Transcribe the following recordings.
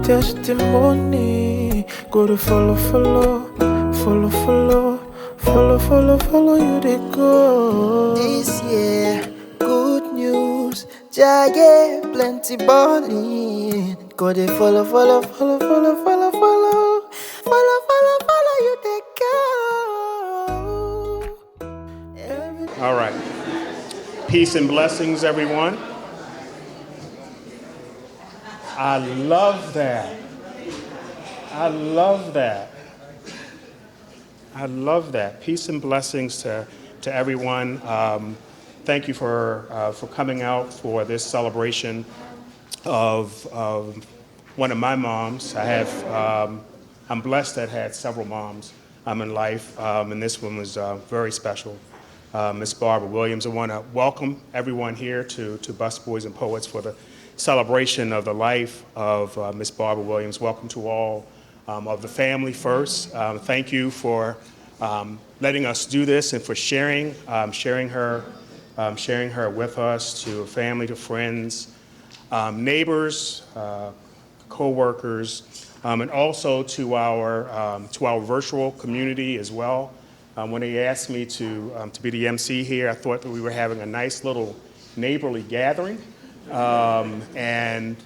testimony. Go to follow you they go. This year, good news, Jaya, plenty balling. Go to follow you they go. All right. Peace and blessings, everyone. I love that. I love that. I love that. Peace and blessings to everyone. Thank you for coming out for this celebration of one of my moms. I'm blessed that I had several moms in life, and this one was very special. Miss Barbara Williams. I want to welcome everyone here to Busboys and Poets for the celebration of the life of Miss Barbara Williams. Welcome to all of the family first. Thank you for letting us do this and for sharing her with us, to family, to friends, neighbors, co-workers, and also to our virtual community as well. When they asked me to be the MC here, I thought that we were having a nice little neighborly gathering, and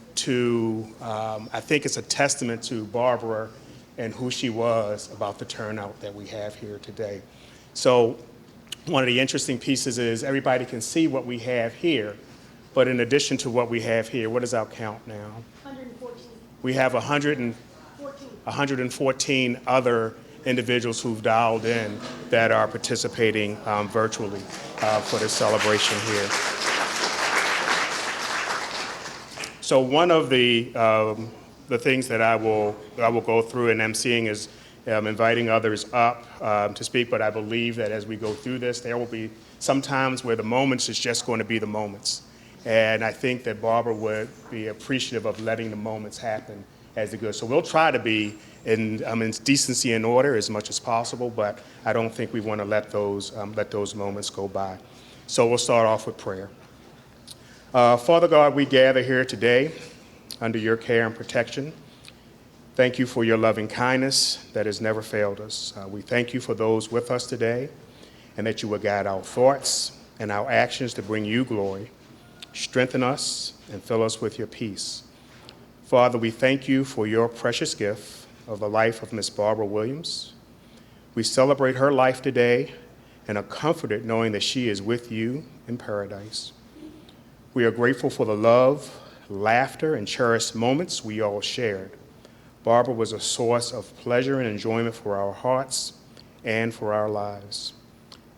I think it's a testament to Barbara and who she was about the turnout that we have here today. So one of the interesting pieces is everybody can see what we have here, but in addition to what we have here, what is our count now? 114. We have 114 other individuals who've dialed in that are participating virtually for this celebration here. So one of the things that I will go through in emceeing is inviting others up to speak, but I believe that as we go through this, there will be some times where the moments is just going to be the moments. And I think that Barbara would be appreciative of letting the moments happen as they go. So we'll try to be in decency and order as much as possible, but I don't think we want to let those moments go by. So we'll start off with prayer. Father God, we gather here today under your care and protection. Thank you for your loving kindness that has never failed us. We thank you for those with us today, and that you will guide our thoughts and our actions to bring you glory. Strengthen us and fill us with your peace. Father, we thank you for your precious gift of the life of Miss Barbara Williams. We celebrate her life today and are comforted knowing that she is with you in paradise. We are grateful for the love, laughter, and cherished moments we all shared. Barbara was a source of pleasure and enjoyment for our hearts and for our lives.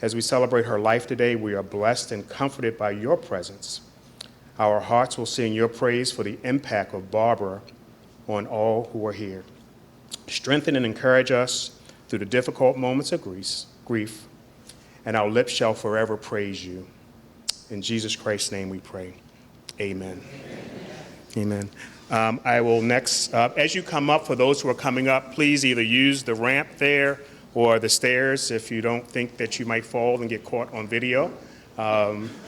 As we celebrate her life today, we are blessed and comforted by your presence. Our hearts will sing your praise for the impact of Barbara on all who are here. Strengthen and encourage us through the difficult moments of grief, and our lips shall forever praise you. In Jesus Christ's name we pray. Amen. Amen. I will next, as you come up, for those who are coming up, please either use the ramp there or the stairs if you don't think that you might fall and get caught on video.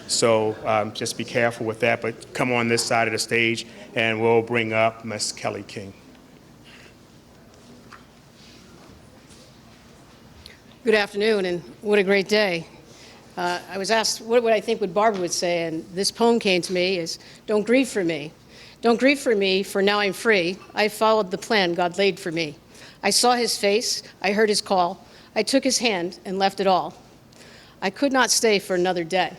So just be careful with that, but come on this side of the stage and we'll bring up Miss Kelly King. Good afternoon, and what a great day. I was asked what I think what Barbara would say, and this poem came to me is, don't grieve for me. Don't grieve for me, for now I'm free. I followed the plan God laid for me. I saw his face, I heard his call. I took his hand and left it all. I could not stay for another day.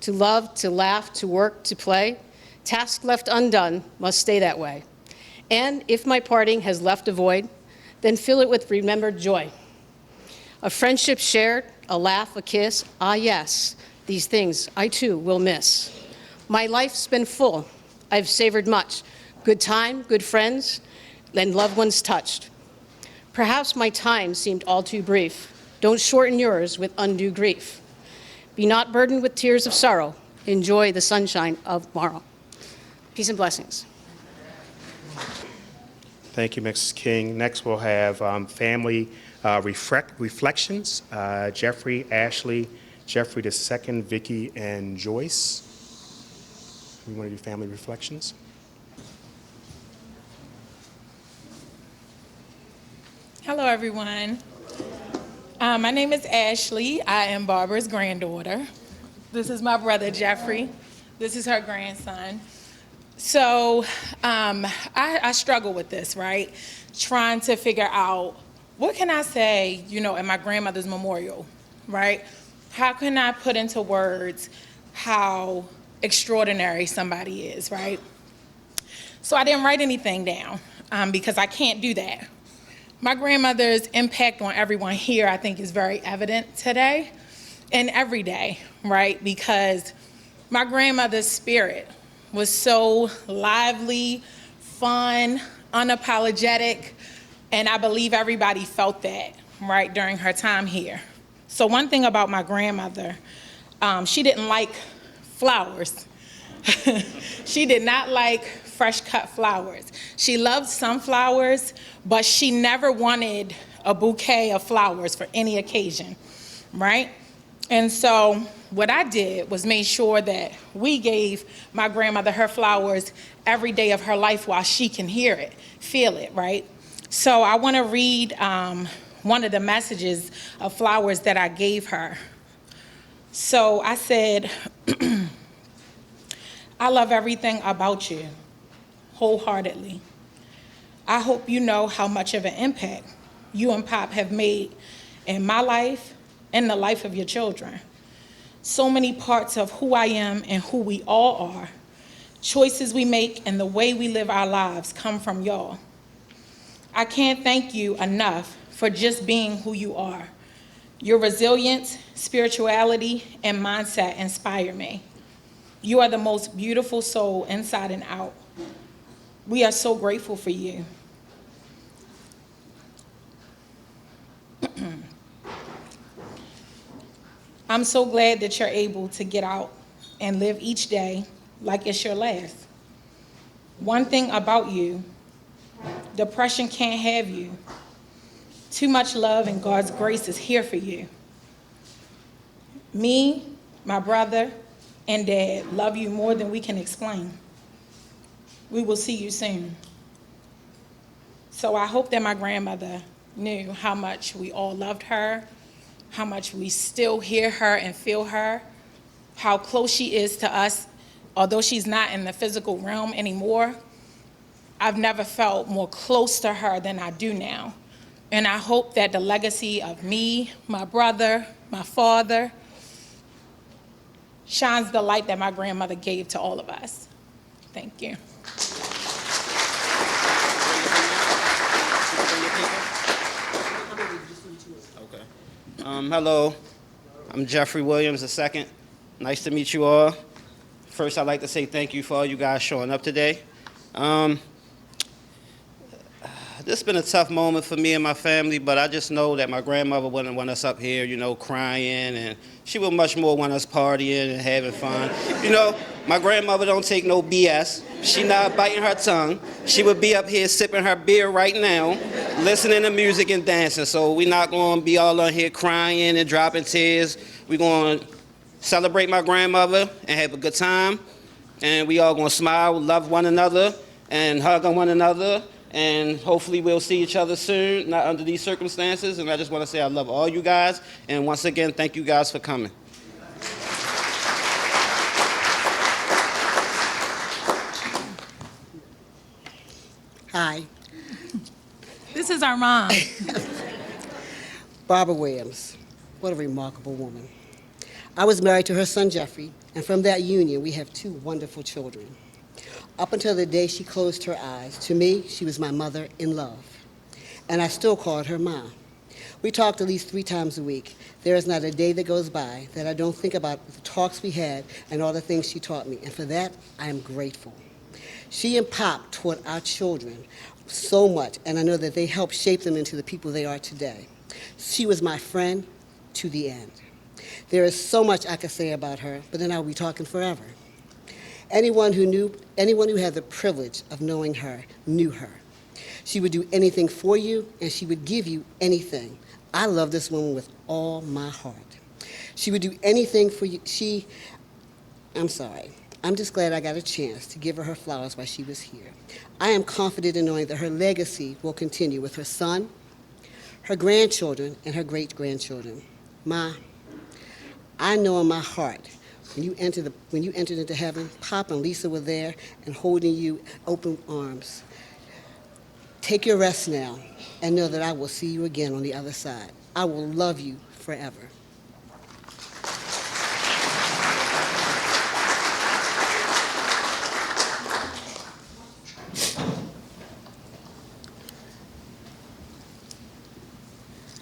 To love, to laugh, to work, to play, task left undone must stay that way. And if my parting has left a void, then fill it with remembered joy. A friendship shared, a laugh, a kiss, ah yes, these things I too will miss. My life's been full, I've savored much, good time, good friends, and loved ones touched. Perhaps my time seemed all too brief. Don't shorten yours with undue grief. Be not burdened with tears of sorrow. Enjoy the sunshine of tomorrow. Peace and blessings. Thank you, Mrs. King. Next, we'll have family reflections. Jeffrey, Ashley, Jeffrey II, Vicky, and Joyce. We want to do family reflections. Hello, everyone. My name is Ashley. I am Barbara's granddaughter. This is my brother, Jeffrey. This is her grandson. So I struggle with this, right? Trying to figure out what can I say, at my grandmother's memorial, right? How can I put into words how extraordinary somebody is, right? So I didn't write anything down because I can't do that. My grandmother's impact on everyone here, I think, is very evident today and every day, right? Because my grandmother's spirit was so lively, fun, unapologetic, and I believe everybody felt that, right, during her time here. So one thing about my grandmother, she didn't like flowers. She did not like fresh cut flowers. She loved sunflowers, but she never wanted a bouquet of flowers for any occasion, right? And so what I did was made sure that we gave my grandmother her flowers every day of her life while she can hear it, feel it, right? So I want to read one of the messages of flowers that I gave her. So I said, I love everything about you, wholeheartedly. I hope you know how much of an impact you and Pop have made in my life and the life of your children. So many parts of who I am and who we all are, choices we make and the way we live our lives come from y'all. I can't thank you enough for just being who you are. Your resilience, spirituality, and mindset inspire me. You are the most beautiful soul inside and out. We are so grateful for you. I'm so glad that you're able to get out and live each day like it's your last. One thing about you, depression can't have you. Too much love and God's grace is here for you. Me, my brother, and Dad love you more than we can explain. We will see you soon. So I hope that my grandmother knew how much we all loved her, how much we still hear her and feel her, how close she is to us. Although she's not in the physical realm anymore, I've never felt more close to her than I do now. And I hope that the legacy of me, my brother, my father, shines the light that my grandmother gave to all of us. Thank you. Hello, I'm Jeffrey Williams II. Nice to meet you all. First, I'd like to say thank you for all you guys showing up today. This has been a tough moment for me and my family, but I just know that my grandmother wouldn't want us up here, crying, and she would much more want us partying and having fun. My grandmother don't take no BS. She not biting her tongue. She would be up here sipping her beer right now, listening to music and dancing. So we're not going to be all on here crying and dropping tears. We're going to celebrate my grandmother and have a good time. And we all going to smile, love one another, and hug on one another. And hopefully we'll see each other soon, not under these circumstances. And I just want to say I love all you guys. And once again, thank you guys for coming. Hi, This is our mom. Barbara Williams. What a remarkable woman. I was married to her son, Jeffrey, and from that union, we have two wonderful children. Up until the day she closed her eyes, to me, she was my mother in love. And I still called her Mom. We talked at least 3 times a week. There is not a day that goes by that I don't think about the talks we had and all the things she taught me, and for that, I am grateful. She and Pop taught our children so much, and I know that they helped shape them into the people they are today. She was my friend to the end. There is so much I could say about her, but then I'll be talking forever. Anyone who had the privilege of knowing her knew her. She would do anything for you, and she would give you anything. I love this woman with all my heart. She would do anything for you. I'm just glad I got a chance to give her flowers while she was here. I am confident in knowing that her legacy will continue with her son, her grandchildren, and her great-grandchildren. Ma, I know in my heart when you entered into heaven, Pop and Lisa were there and holding you open arms. Take your rest now and know that I will see you again on the other side. I will love you forever.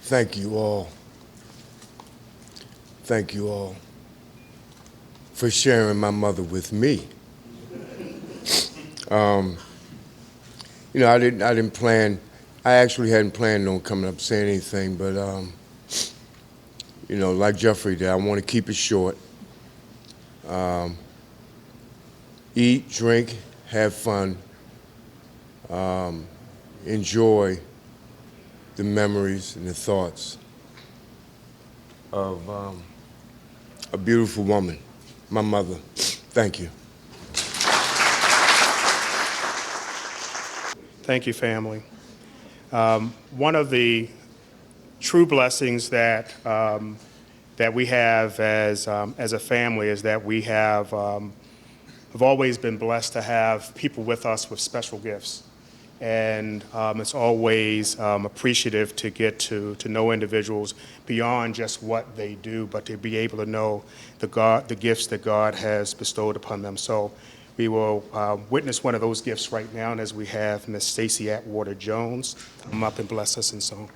Thank you all. Thank you all for sharing my mother with me. I didn't plan. I actually hadn't planned on coming up saying anything, but like Jeffrey did, I want to keep it short. Eat, drink, have fun, enjoy the memories and the thoughts of a beautiful woman, my mother. Thank you. Thank you, family. One of the true blessings that we have as a family is that we have always been blessed to have people with us with special gifts. And it's always appreciative to get to know individuals beyond just what they do, but to be able to know the gifts that God has bestowed upon them. So we will witness one of those gifts right now, and as we have Miss Stacey Atwater Jones come up and bless us in song.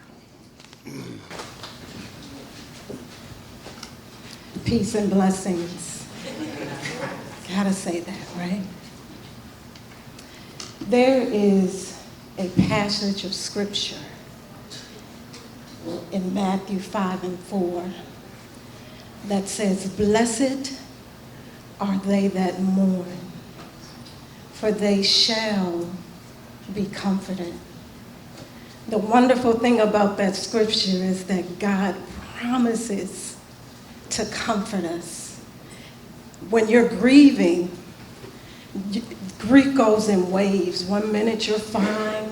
Peace and blessings. Gotta say that, right? There is a passage of scripture in Matthew 5:4 that says, "Blessed are they that mourn, for they shall be comforted." The wonderful thing about that scripture is that God promises to comfort us. When you're grieving, grief goes in waves. 1 minute you're fine,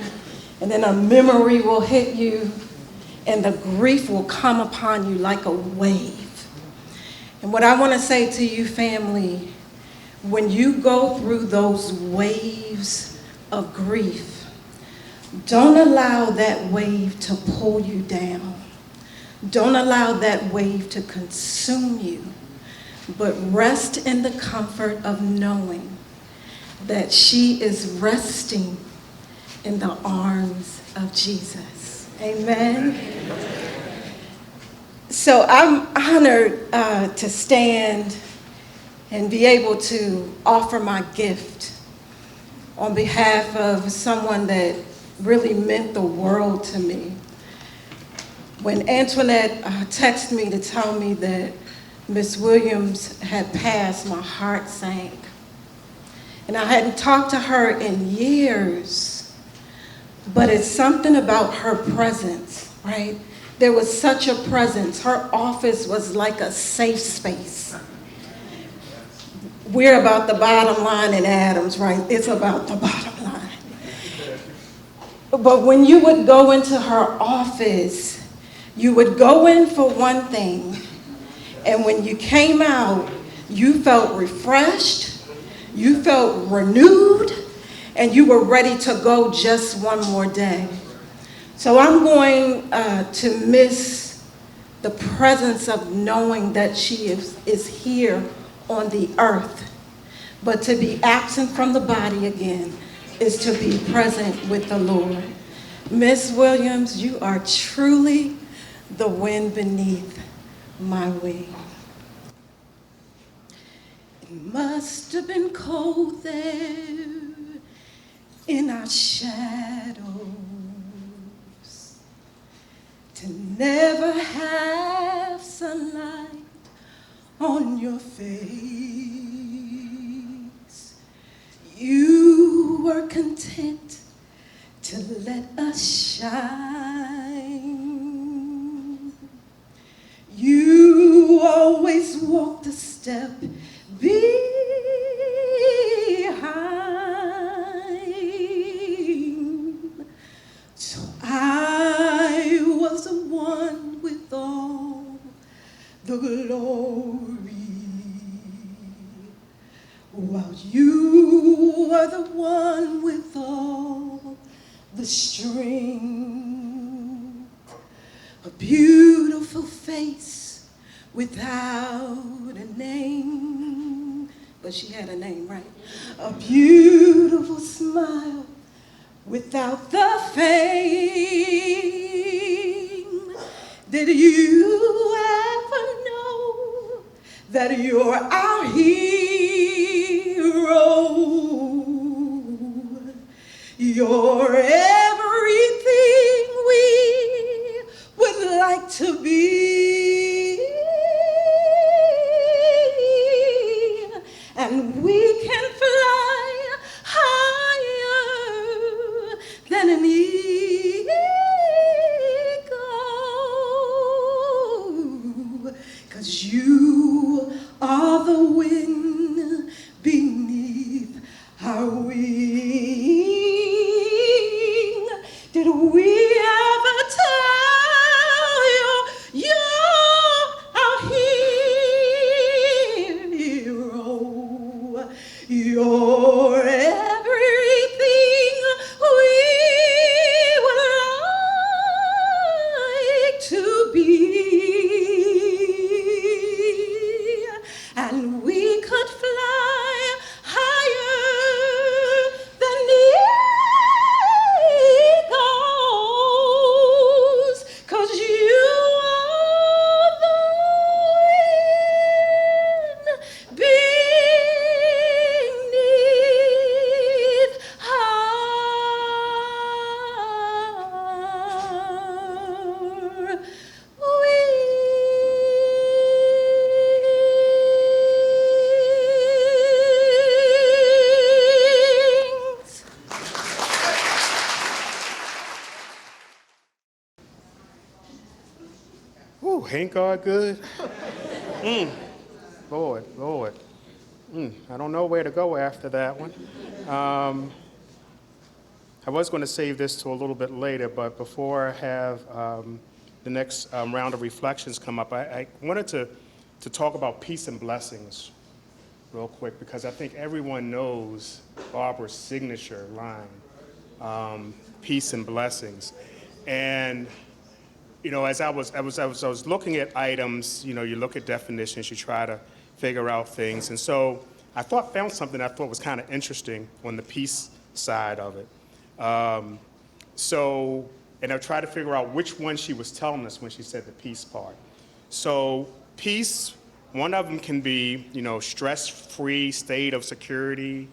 and then a memory will hit you, and the grief will come upon you like a wave. And what I want to say to you, family, when you go through those waves of grief, don't allow that wave to pull you down. Don't allow that wave to consume you, but rest in the comfort of knowing that she is resting in the arms of Jesus. Amen. So I'm honored to stand and be able to offer my gift on behalf of someone that really meant the world to me. When Antoinette texted me to tell me that Miss Williams had passed, my heart sank. And I hadn't talked to her in years, but it's something about her presence, right? There was such a presence. Her office was like a safe space. We're about the bottom line in Adams, right? It's about the bottom line. But when you would go into her office, you would go in for one thing, and when you came out, you felt refreshed, you felt renewed, and you were ready to go just one more day. So I'm going to miss the presence of knowing that she is here on the earth. But to be absent from the body again is to be present with the Lord. Miss Williams, you are truly the wind beneath my wing. It must have been cold there in our shadows to never have sunlight on your face. You were content to let us shine. You always walked a step behind. So I was the glory, while you are the one with all the strength. A beautiful face without a name, but she had a name, right? A beautiful smile without the fame. Did you ever know that you're our hero? You're everything we would like to be. And we can fly higher than an eagle, 'cause you are the wind beneath our wing. Did we ever tell you you're our hero? You're everything we would like to be. And we could fly higher than eagles, 'cause you are the wind beneath our wings. Ooh, ain't God good? Lord, Lord. I don't know where to go after that one. I was going to save this to a little bit later, but before I have the next round of reflections come up, I wanted to talk about peace and blessings real quick, because I think everyone knows Barbara's signature line, peace and blessings. And you know, as I was looking at items, you know, you look at definitions, you try to figure out things, and so I found something I thought was kind of interesting on the peace side of it. And I tried to figure out which one she was telling us when she said the peace part. So peace, one of them can be, you know, stress-free state of security,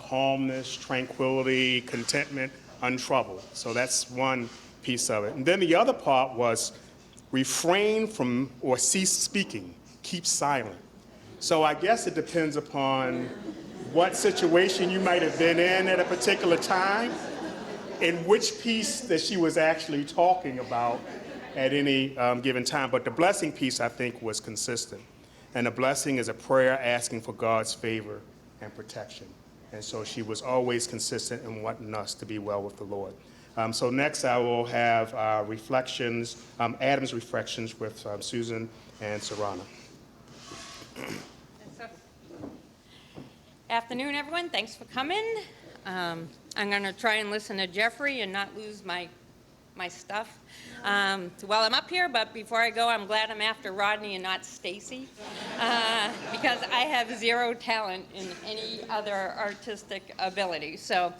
calmness, tranquility, contentment, untroubled. So that's one piece of it. And then the other part was refrain from or cease speaking, keep silent. So I guess it depends upon what situation you might have been in at a particular time and which piece that she was actually talking about at any given time. But the blessing piece, I think, was consistent. And a blessing is a prayer asking for God's favor and protection. And so she was always consistent in wanting us to be well with the Lord. So next I will have reflections, Adam's reflections with Susan and Sarana. Afternoon, everyone. Thanks for coming. I'm going to try and listen to Jeffrey and not lose my stuff while I'm up here, but before I go, I'm glad I'm after Rodney and not Stacy, because I have zero talent in any other artistic ability. So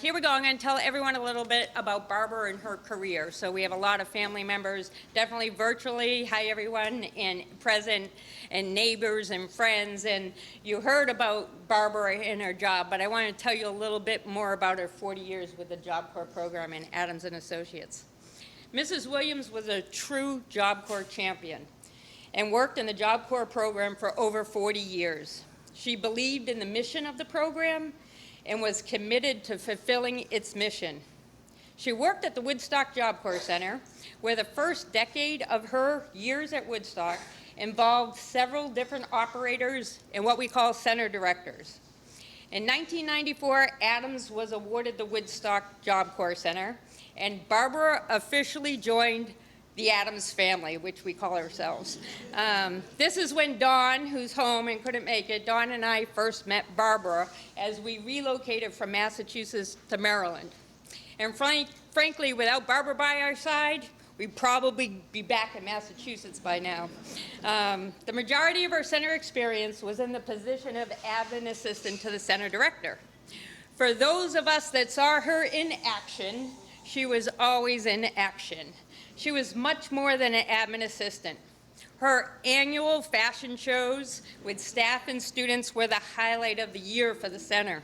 here we go. I'm going to tell everyone a little bit about Barbara and her career. So we have a lot of family members, definitely virtually. Hi, everyone, and present, and neighbors and friends. And you heard about Barbara and her job, but I want to tell you a little bit more about her 40 years with the Job Corps program in Adams and Associates. Mrs. Williams was a true Job Corps champion and worked in the Job Corps program for over 40 years. She believed in the mission of the program and was committed to fulfilling its mission. She worked at the Woodstock Job Corps Center, where the first decade of her years at Woodstock involved several different operators and what we call center directors. In 1994, Adams was awarded the Woodstock Job Corps Center, and Barbara officially joined the Addams family, which we call ourselves. This is when Dawn, who's home and couldn't make it, Dawn and I first met Barbara as we relocated from Massachusetts to Maryland. And frankly, without Barbara by our side, we'd probably be back in Massachusetts by now. The majority of our center experience was in the position of admin assistant to the center director. For those of us that saw her in action, she was always in action. She was much more than an admin assistant. Her annual fashion shows with staff and students were the highlight of the year for the center.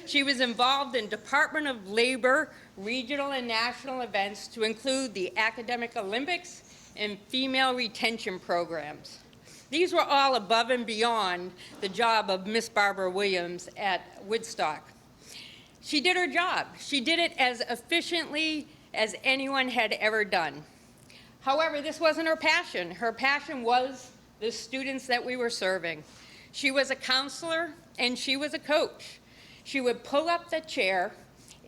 She was involved in Department of Labor regional and national events to include the Academic Olympics and female retention programs. These were all above and beyond the job of Miss Barbara Williams at Woodstock. She did her job. She did it as efficiently as anyone had ever done. However, this wasn't her passion. Her passion was the students that we were serving. She was a counselor and she was a coach. She would pull up the chair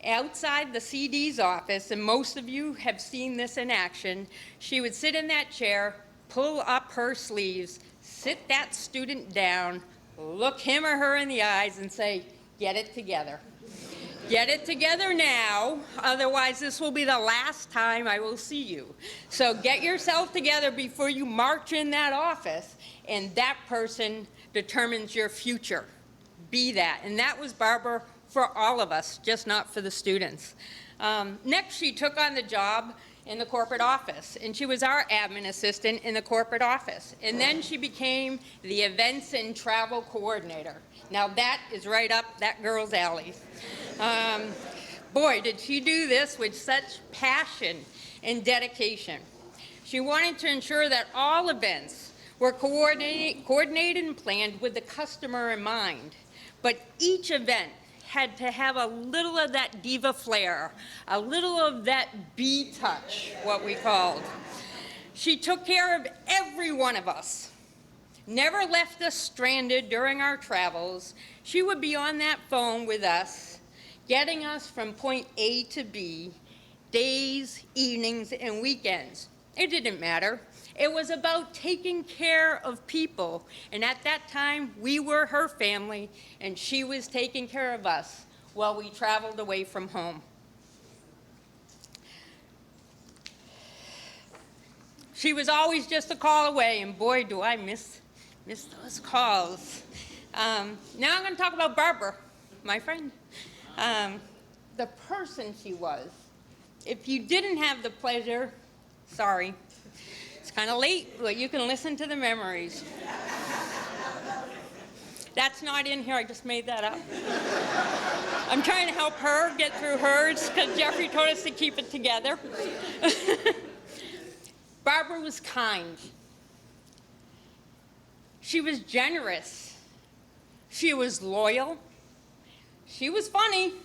outside the CD's office, and most of you have seen this in action. She would sit in that chair, pull up her sleeves, sit that student down, look him or her in the eyes and say, "Get it together. Get it together now, otherwise this will be the last time I will see you. So get yourself together before you march in that office, and that person determines your future. Be that." And that was Barbara for all of us, just not for the students. Next, she took on the job in the corporate office, and she was our admin assistant in the corporate office. And then she became the events and travel coordinator. Now that is right up that girl's alley. Boy, did she do this with such passion and dedication. She wanted to ensure that all events were coordinated and planned with the customer in mind. But each event had to have a little of that diva flair, a little of that bee touch, what we called. She took care of every one of us, never left us stranded during our travels. She would be on that phone with us, getting us from point A to B, days, evenings, and weekends. It didn't matter. It was about taking care of people. And at that time, we were her family, and she was taking care of us while we traveled away from home. She was always just a call away, and boy, do I miss those calls. Now I'm going to talk about Barbara, my friend. The person she was. If you didn't have the pleasure, sorry. It's kind of late, but you can listen to the memories. That's not in here, I just made that up. I'm trying to help her get through hers because Jeffrey told us to keep it together. Barbara was kind. She was generous. She was loyal. She was funny.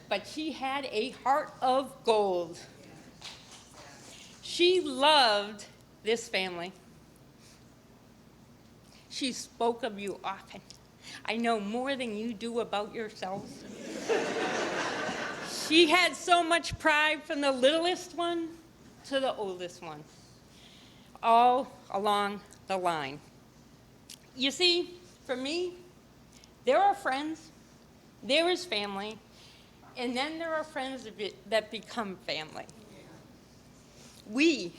But she had a heart of gold. She loved this family. She spoke of you often. I know more than you do about yourselves. She had so much pride from the littlest one to the oldest one, all along the line. You see, for me, there are friends, there is family, and then there are friends that become family. We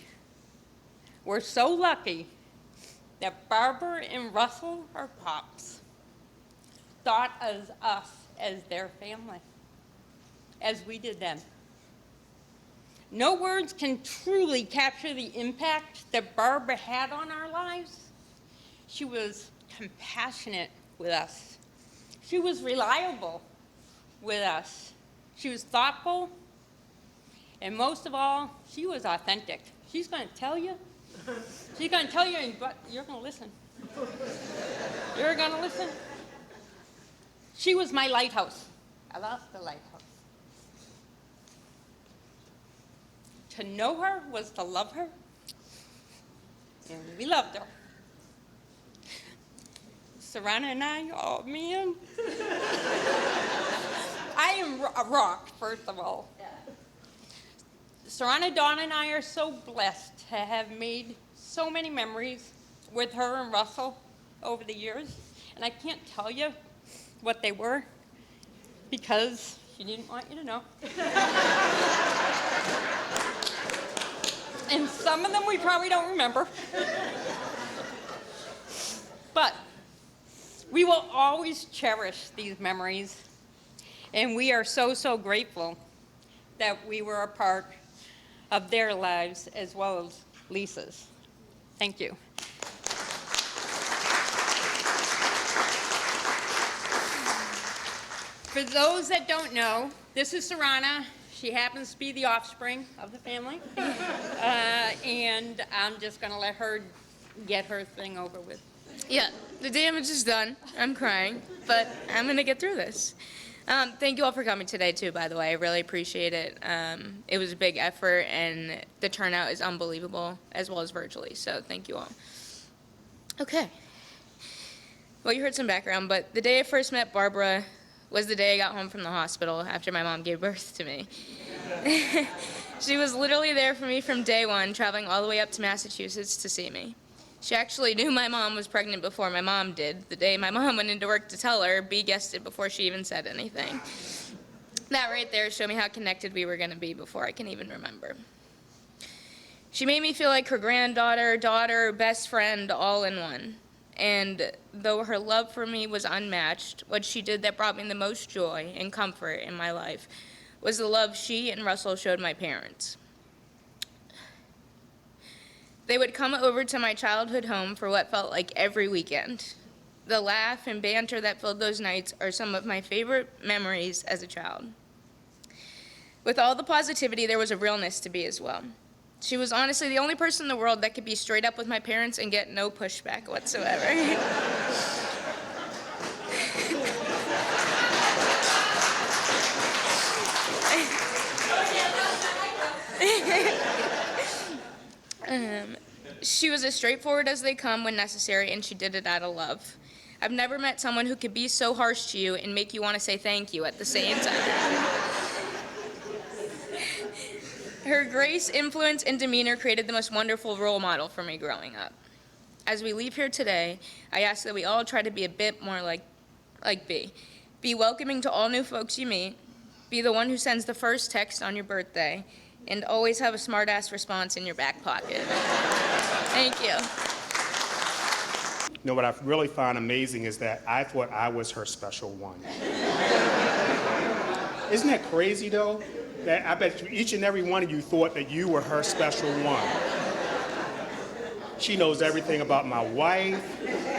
were so lucky that Barbara and Russell, our pops, thought of us as their family, as we did them. No words can truly capture the impact that Barbara had on our lives. She was compassionate with us. She was reliable with us. She was thoughtful. And most of all, she was authentic. She's going to tell you. She's going to tell you, but you're going to listen. You're going to listen. She was my lighthouse. I lost the lighthouse. To know her was to love her, and we loved her. Serrana and I, oh man. I am a rock, first of all. Serrana, Dawn, and I are so blessed to have made so many memories with her and Russell over the years. And I can't tell you what they were because she didn't want you to know. And some of them we probably don't remember. But we will always cherish these memories. And we are so, so grateful that we were a part of their lives as well as Lisa's. Thank you. For those that don't know, this is Serrana. She happens to be the offspring of the family. And I'm just going to let her get her thing over with. Yeah, the damage is done. I'm crying, but I'm going to get through this. Thank you all for coming today, too, by the way. I really appreciate it. It was a big effort, and the turnout is unbelievable, as well as virtually, so thank you all. Okay. Well, you heard some background, but the day I first met Barbara was the day I got home from the hospital after my mom gave birth to me. She was literally there for me from day one, traveling all the way up to Massachusetts to see me. She actually knew my mom was pregnant before my mom did. The day my mom went into work to tell her, B guessed it before she even said anything. That right there showed me how connected we were going to be before I can even remember. She made me feel like her granddaughter, daughter, best friend, all in one. And though her love for me was unmatched, what she did that brought me the most joy and comfort in my life was the love she and Russell showed my parents. They would come over to my childhood home for what felt like every weekend. The laugh and banter that filled those nights are some of my favorite memories as a child. With all the positivity, there was a realness to B as well. She was honestly the only person in the world that could be straight up with my parents and get no pushback whatsoever. She was as straightforward as they come when necessary, and she did it out of love. I've never met someone who could be so harsh to you and make you want to say thank you at the same time. Her grace, influence, and demeanor created the most wonderful role model for me growing up. As we leave here today, I ask that we all try to be a bit more like B. Be welcoming to all new folks you meet, be the one who sends the first text on your birthday, and always have a smart-ass response in your back pocket. Thank you. You know, what I really found amazing is that I thought I was her special one. Isn't that crazy, though? That I bet each and every one of you thought that you were her special one. She knows everything about my wife.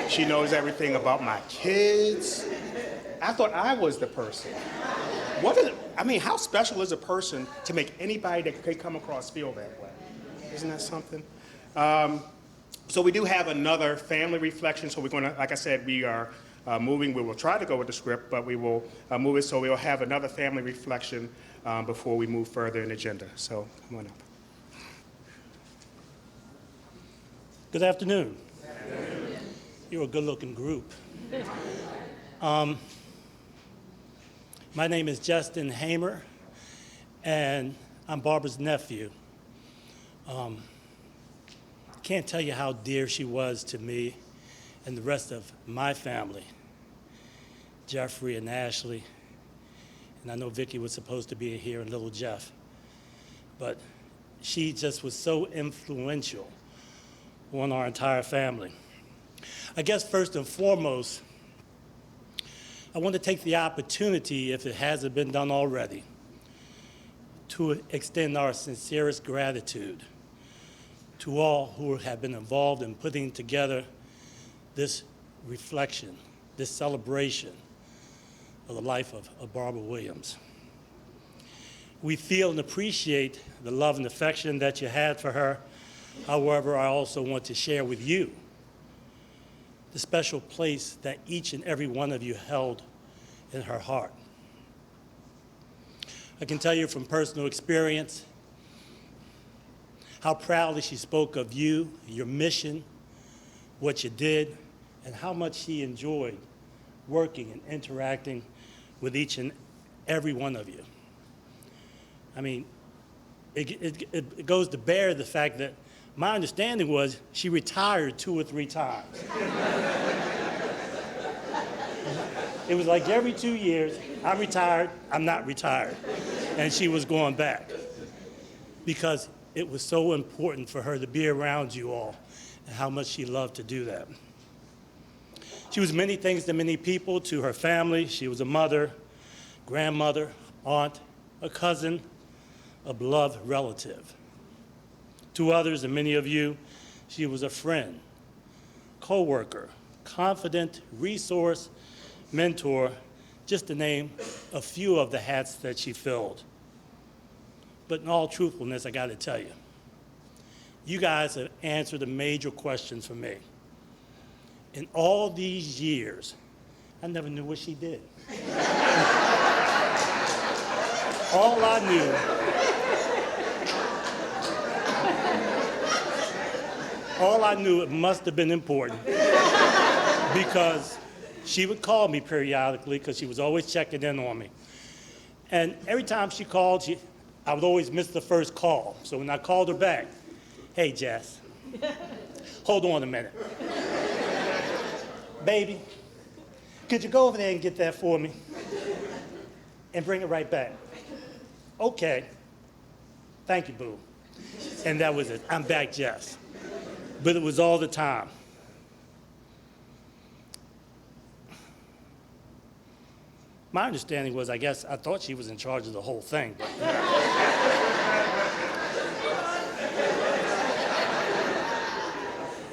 She knows everything about my kids. I thought I was the person. How special is a person to make anybody that can come across feel that way? Isn't that something? So we do have another family reflection. So we're going to, like I said, we are moving. We will try to go with the script, but we will move it so we'll have another family reflection before we move further in the agenda. So come on up. Good afternoon. You're a good-looking group. My name is Justin Hamer, and I'm Barbara's nephew. Can't tell you how dear she was to me and the rest of my family, Jeffrey and Ashley, and I know Vicki was supposed to be here and little Jeff, but she just was so influential on our entire family. I guess first and foremost, I want to take the opportunity, if it hasn't been done already, to extend our sincerest gratitude to all who have been involved in putting together this reflection, this celebration of the life of Barbara Williams. We feel and appreciate the love and affection that you had for her. However, I also want to share with you the special place that each and every one of you held in her heart. I can tell you from personal experience how proudly she spoke of you, your mission, what you did, and how much she enjoyed working and interacting with each and every one of you. I mean, it goes to bear the fact that my understanding was she retired 2 or 3 times. It was like every 2 years, I'm retired, I'm not retired. And she was going back because it was so important for her to be around you all and how much she loved to do that. She was many things to many people. To her family, she was a mother, grandmother, aunt, a cousin, a beloved relative. To others, and many of you, she was a friend, co-worker, confident, resource, mentor, just to name a few of the hats that she filled. But in all truthfulness, I got to tell you, you guys have answered the major questions for me. In all these years, I never knew what she did. All I knew, it must have been important because she would call me periodically because she was always checking in on me. And every time she called, I would always miss the first call. So when I called her back, hey, Jess, hold on a minute. Baby, could you go over there and get that for me and bring it right back? Okay. Thank you, boo. And that was it. I'm back, Jess. But it was all the time. My understanding was, I thought she was in charge of the whole thing. But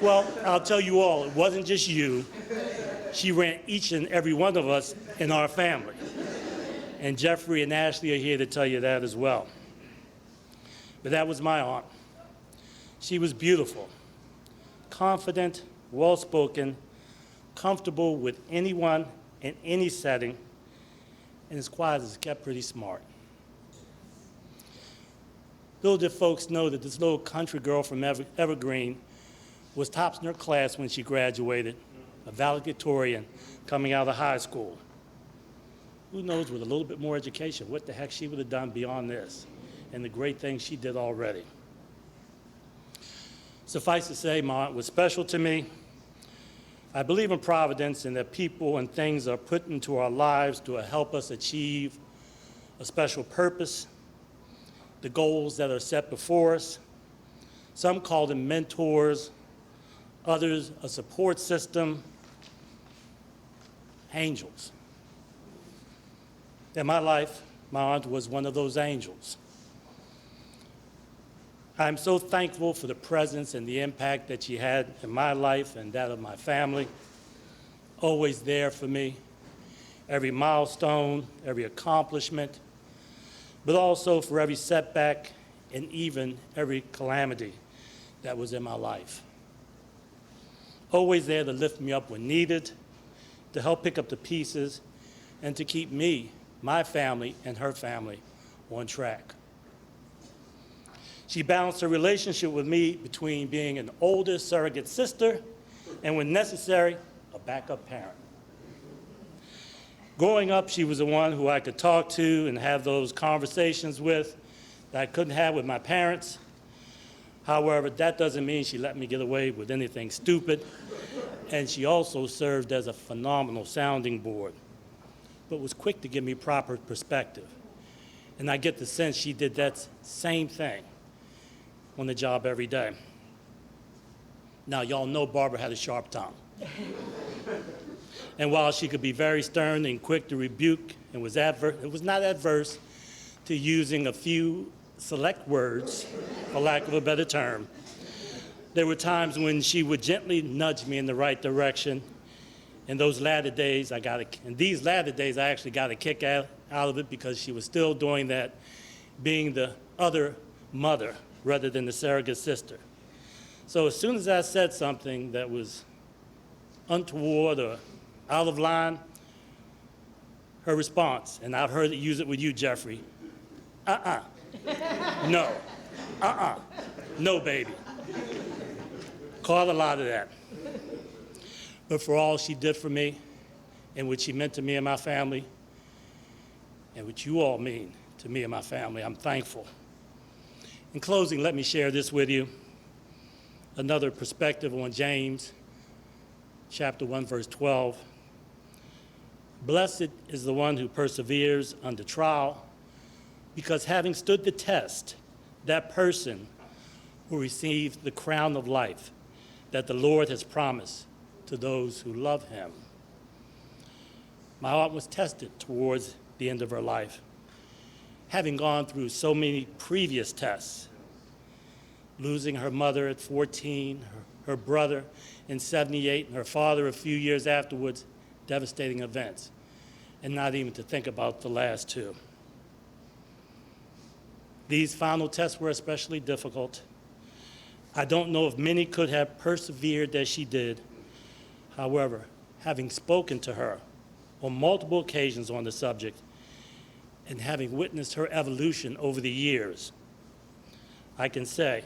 well, I'll tell you all, it wasn't just you. She ran each and every one of us in our family. And Jeffrey and Ashley are here to tell you that as well. But that was my aunt. She was beautiful, confident, well-spoken, comfortable with anyone in any setting, and as quiet as kept, pretty smart. Little did folks know that this little country girl from Evergreen was tops in her class when she graduated, a valedictorian coming out of high school. Who knows, with a little bit more education, what the heck she would have done beyond this and the great things she did already. Suffice to say, my aunt was special to me. I believe in providence and that people and things are put into our lives to help us achieve a special purpose, the goals that are set before us. Some call them mentors, others a support system, angels. In my life, my aunt was one of those angels. I'm so thankful for the presence and the impact that she had in my life and that of my family. Always there for me, every milestone, every accomplishment, but also for every setback and even every calamity that was in my life. Always there to lift me up when needed, to help pick up the pieces, and to keep me, my family, and her family on track. She balanced her relationship with me between being an older surrogate sister and, when necessary, a backup parent. Growing up, she was the one who I could talk to and have those conversations with that I couldn't have with my parents. However, that doesn't mean she let me get away with anything stupid. And she also served as a phenomenal sounding board, but was quick to give me proper perspective. And I get the sense she did that same thing on the job every day. Now, y'all know Barbara had a sharp tongue. And while she could be very stern and quick to rebuke and it was not adverse to using a few select words, for lack of a better term, there were times when she would gently nudge me in the right direction. In those latter days, I actually got a kick out of it because she was still doing that, being the other mother rather than the surrogate sister. So as soon as I said something that was untoward or out of line, her response, and I've heard it use it with you, Jeffrey, no, no, baby. Caught a lot of that. But for all she did for me and what she meant to me and my family and what you all mean to me and my family, I'm thankful. In closing, let me share this with you. Another perspective on James, chapter 1, verse 12. Blessed is the one who perseveres under trial, because having stood the test, that person will receive the crown of life that the Lord has promised to those who love him. My heart was tested towards the end of her life, having gone through so many previous tests, losing her mother at 14, her brother in 78, and her father a few years afterwards, devastating events, and not even to think about the last two. These final tests were especially difficult. I don't know if many could have persevered as she did. However, having spoken to her on multiple occasions on the subject and having witnessed her evolution over the years, I can say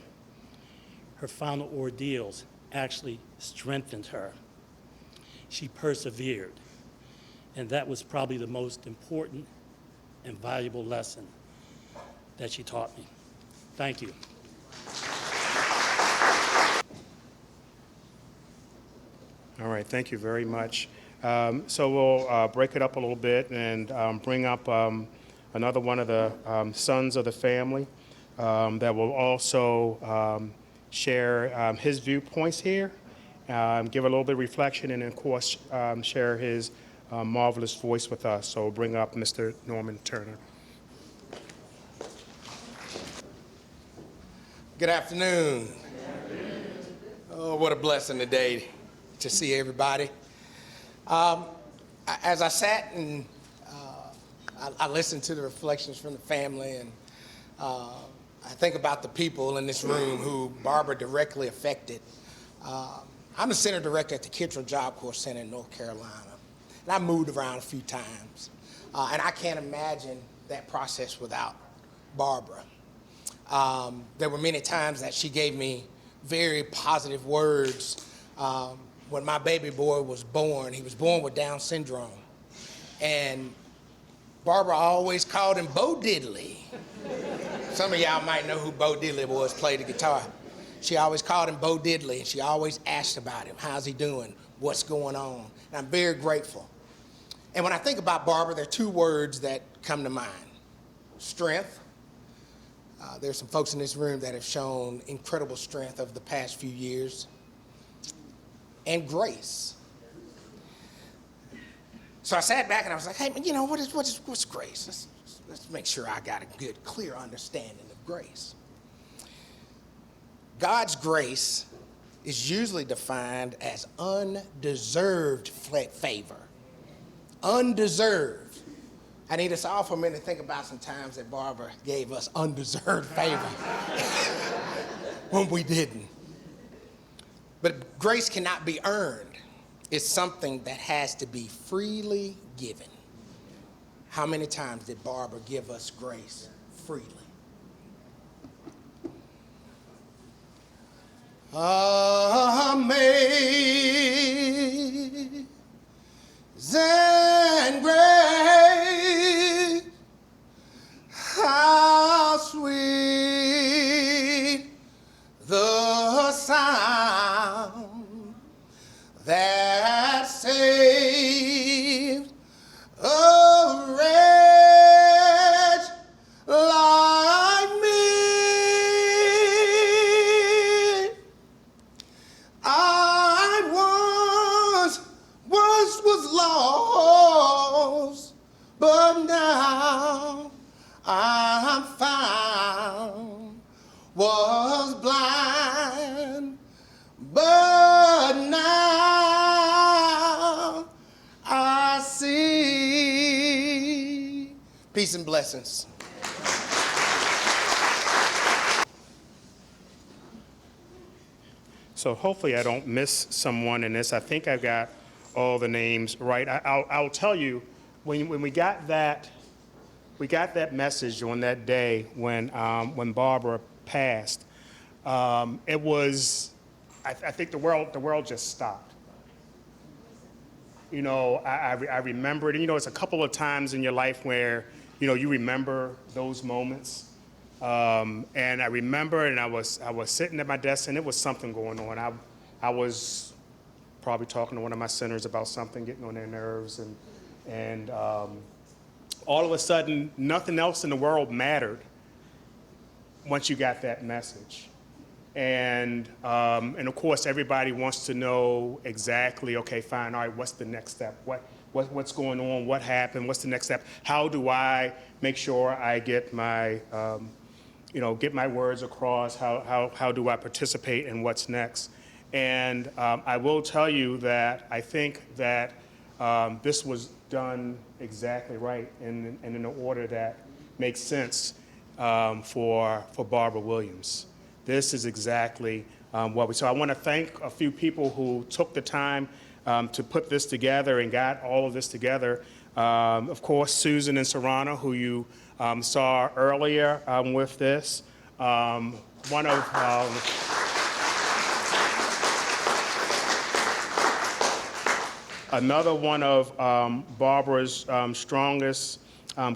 her final ordeals actually strengthened her. She persevered, and that was probably the most important and valuable lesson that she taught me. Thank you. All right, thank you very much. So we'll break it up a little bit and bring up another one of the sons of the family that will also share his viewpoints here, give a little bit of reflection, and of course share his marvelous voice with us. So we'll bring up Mr. Norman Turner. Good afternoon. Oh, what a blessing today to see everybody. As I sat and I listened to the reflections from the family, and I think about the people in this room who Barbara directly affected. I'm the center director at the Kittrell Job Corps Center in North Carolina, and I moved around a few times, and I can't imagine that process without Barbara. There were many times that she gave me very positive words. When my baby boy was born, he was born with Down syndrome. And Barbara always called him Bo Diddley. Some of y'all might know who Bo Diddley was, played the guitar. She always called him Bo Diddley, and she always asked about him. How's he doing? What's going on? And I'm very grateful. And when I think about Barbara, there are two words that come to mind. Strength. There's some folks in this room that have shown incredible strength over the past few years. And grace. So I sat back and I was like, hey, you know, what's grace? Let's make sure I got a good, clear understanding of grace. God's grace is usually defined as undeserved favor. Undeserved. I need us all for a minute to think about some times that Barbara gave us undeserved favor when we didn't. But grace cannot be earned. It's something that has to be freely given. How many times did Barbara give us grace freely? Amazing grace, how sweet the sound that saved a wretch like me. I once was lost, but now I'm found. Was blind, but now I see. Peace and blessings. So hopefully I don't miss someone in this. I think I got all the names right. I'll tell you, when we got that message on that day when Barbara passed, it was, I think the world just stopped. You know, I remember it. And, you know, it's a couple of times in your life where, you know, you remember those moments. And I remember, and I was sitting at my desk, and there was something going on. I was probably talking to one of my centers about something, getting on their nerves, and all of a sudden, nothing else in the world mattered once you got that message. And of course, everybody wants to know exactly, okay, fine, all right, what's the next step? What's going on? What happened? What's the next step? How do I make sure I get my, get my words across? How do I participate in what's next? And I will tell you that I think that this was done exactly right and in an order that makes sense for Barbara Williams. This is exactly what we. So I want to thank a few people who took the time to put this together and got all of this together. Of course, Susan and Serrano, who you saw earlier with this. One of another one of Barbara's strongest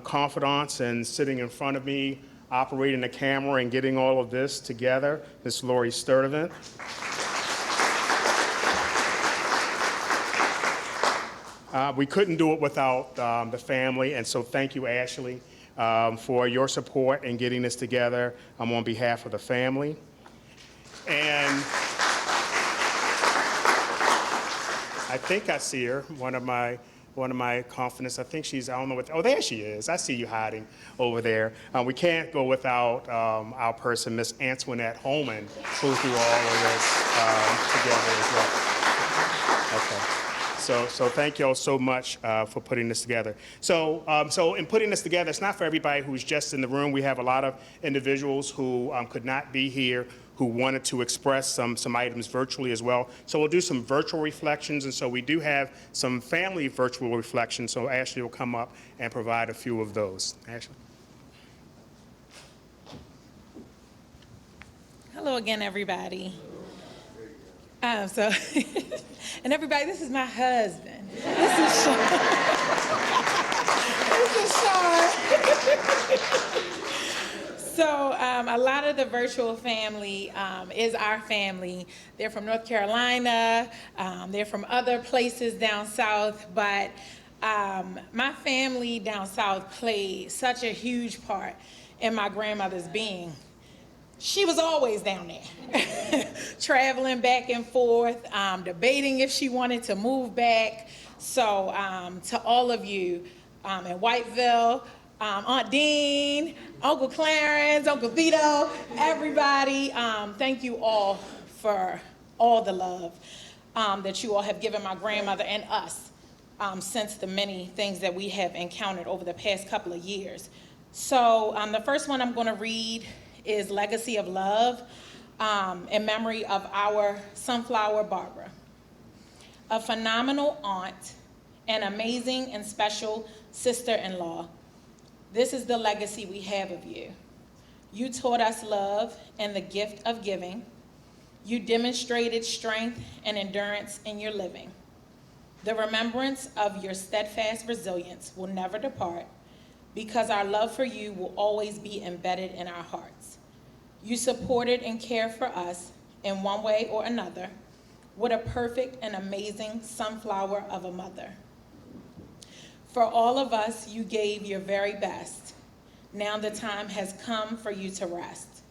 confidants, and sitting in front of me, operating the camera and getting all of this together, Miss Lori Sturdivant. We couldn't do it without the family, and so thank you, Ashley, for your support in getting this together on behalf of the family. And I think I see her, one of my confidants. I think she's, I don't know what, oh, there she is. I see you hiding over there. We can't go without our person, Miss Antoinette Holman, who threw all of this together as well. Okay. So thank you all so much for putting this together. So in putting this together, it's not for everybody who's just in the room. We have a lot of individuals who could not be here, who wanted to express some items virtually as well. So we'll do some virtual reflections, and so we do have some family virtual reflections, so Ashley will come up and provide a few of those. Ashley? Hello again, everybody. And everybody, this is my husband. This is Sean. This is Sean. So a lot of the virtual family is our family. They're from North Carolina. They're from other places down south. But my family down south played such a huge part in my grandmother's being. She was always down there, traveling back and forth, debating if she wanted to move back. So to all of you in Whiteville, Aunt Dean, Uncle Clarence, Uncle Vito, everybody, thank you all for all the love that you all have given my grandmother and us since the many things that we have encountered over the past couple of years. So the first one I'm going to read is Legacy of Love in memory of our sunflower Barbara. A phenomenal aunt, an amazing and special sister-in-law. This is the legacy we have of you. You taught us love and the gift of giving. You demonstrated strength and endurance in your living. The remembrance of your steadfast resilience will never depart, because our love for you will always be embedded in our hearts. You supported and cared for us in one way or another. What a perfect and amazing sunflower of a mother. For all of us, you gave your very best. Now the time has come for you to rest.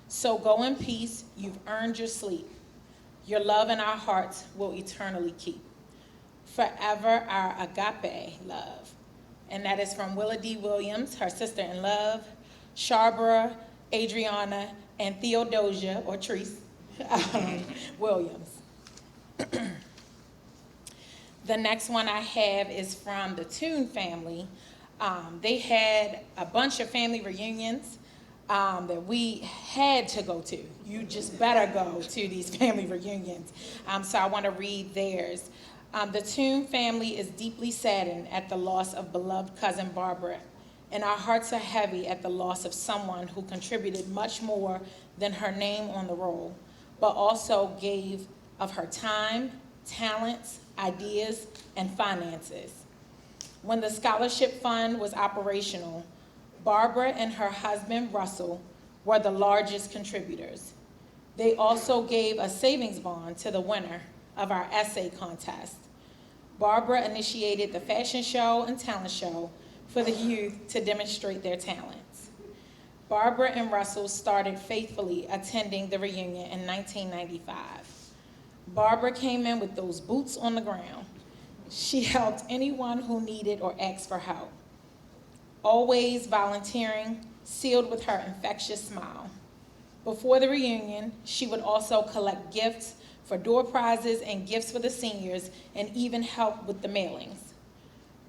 So go in peace, you've earned your sleep. Your love in our hearts will eternally keep. Forever our agape love. And that is from Willa D. Williams, her sister in love, Sharbara, Adriana, and Theodosia, or Treese, Williams. The next one I have is from the Toon family. They had a bunch of family reunions that we had to go to. You just better go to these family reunions. So I want to read theirs. The Toon family is deeply saddened at the loss of beloved cousin Barbara, and our hearts are heavy at the loss of someone who contributed much more than her name on the roll, but also gave of her time, talents, ideas, and finances. When the scholarship fund was operational, Barbara and her husband, Russell, were the largest contributors. They also gave a savings bond to the winner of our essay contest. Barbara initiated the fashion show and talent show for the youth to demonstrate their talents. Barbara and Russell started faithfully attending the reunion in 1995. Barbara came in with those boots on the ground. She helped anyone who needed or asked for help, always volunteering, sealed with her infectious smile. Before the reunion, she would also collect gifts for door prizes and gifts for the seniors, and even help with the mailings.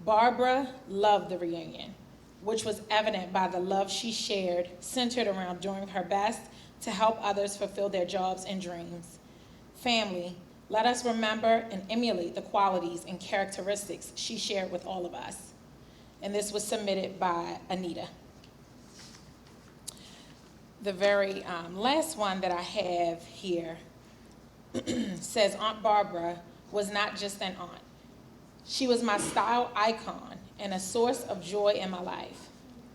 Barbara loved the reunion, which was evident by the love she shared, centered around doing her best to help others fulfill their jobs and dreams. Family, let us remember and emulate the qualities and characteristics she shared with all of us. And this was submitted by Anita. The very last one that I have here says, Aunt Barbara was not just an aunt. She was my style icon and a source of joy in my life.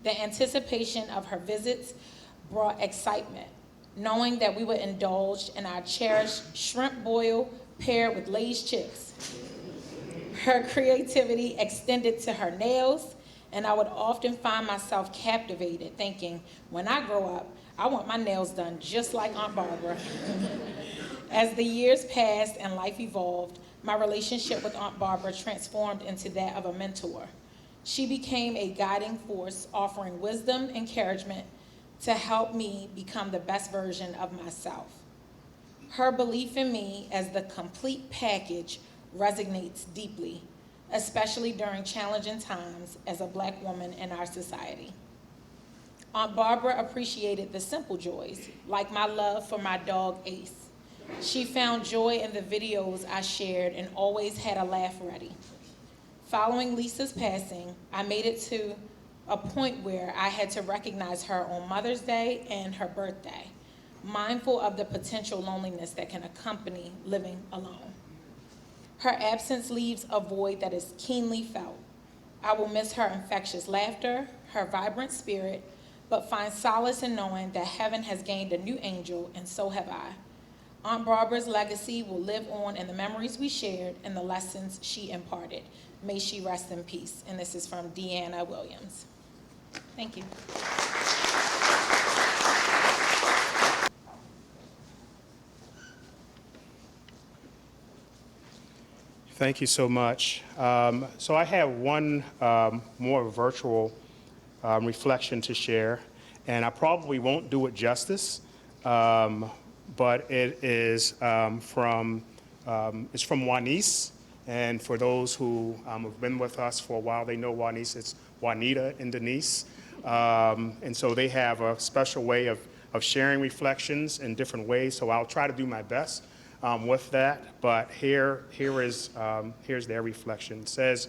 The anticipation of her visits brought excitement, knowing that we would indulge in our cherished shrimp boil paired with Lay's chips. Her creativity extended to her nails, and I would often find myself captivated, thinking, when I grow up, I want my nails done just like Aunt Barbara. As the years passed and life evolved, my relationship with Aunt Barbara transformed into that of a mentor. She became a guiding force, offering wisdom, encouragement to help me become the best version of myself. Her belief in me as the complete package resonates deeply, especially during challenging times as a Black woman in our society. Aunt Barbara appreciated the simple joys, like my love for my dog Ace. She found joy in the videos I shared and always had a laugh ready. Following Lisa's passing, I made it to a point where I had to recognize her on Mother's Day and her birthday, mindful of the potential loneliness that can accompany living alone. Her absence leaves a void that is keenly felt. I will miss her infectious laughter, her vibrant spirit, but find solace in knowing that heaven has gained a new angel, and so have I. Aunt Barbara's legacy will live on in the memories we shared and the lessons she imparted. May she rest in peace. And this is from Deanna Williams. Thank you. Thank you so much. So I have one more virtual reflection to share, and I probably won't do it justice, but it is from Juanice. And for those who have been with us for a while, they know Juanice. It's Juanita and Denise. And so they have a special way of sharing reflections in different ways. So I'll try to do my best with that. But here's their reflection. It says,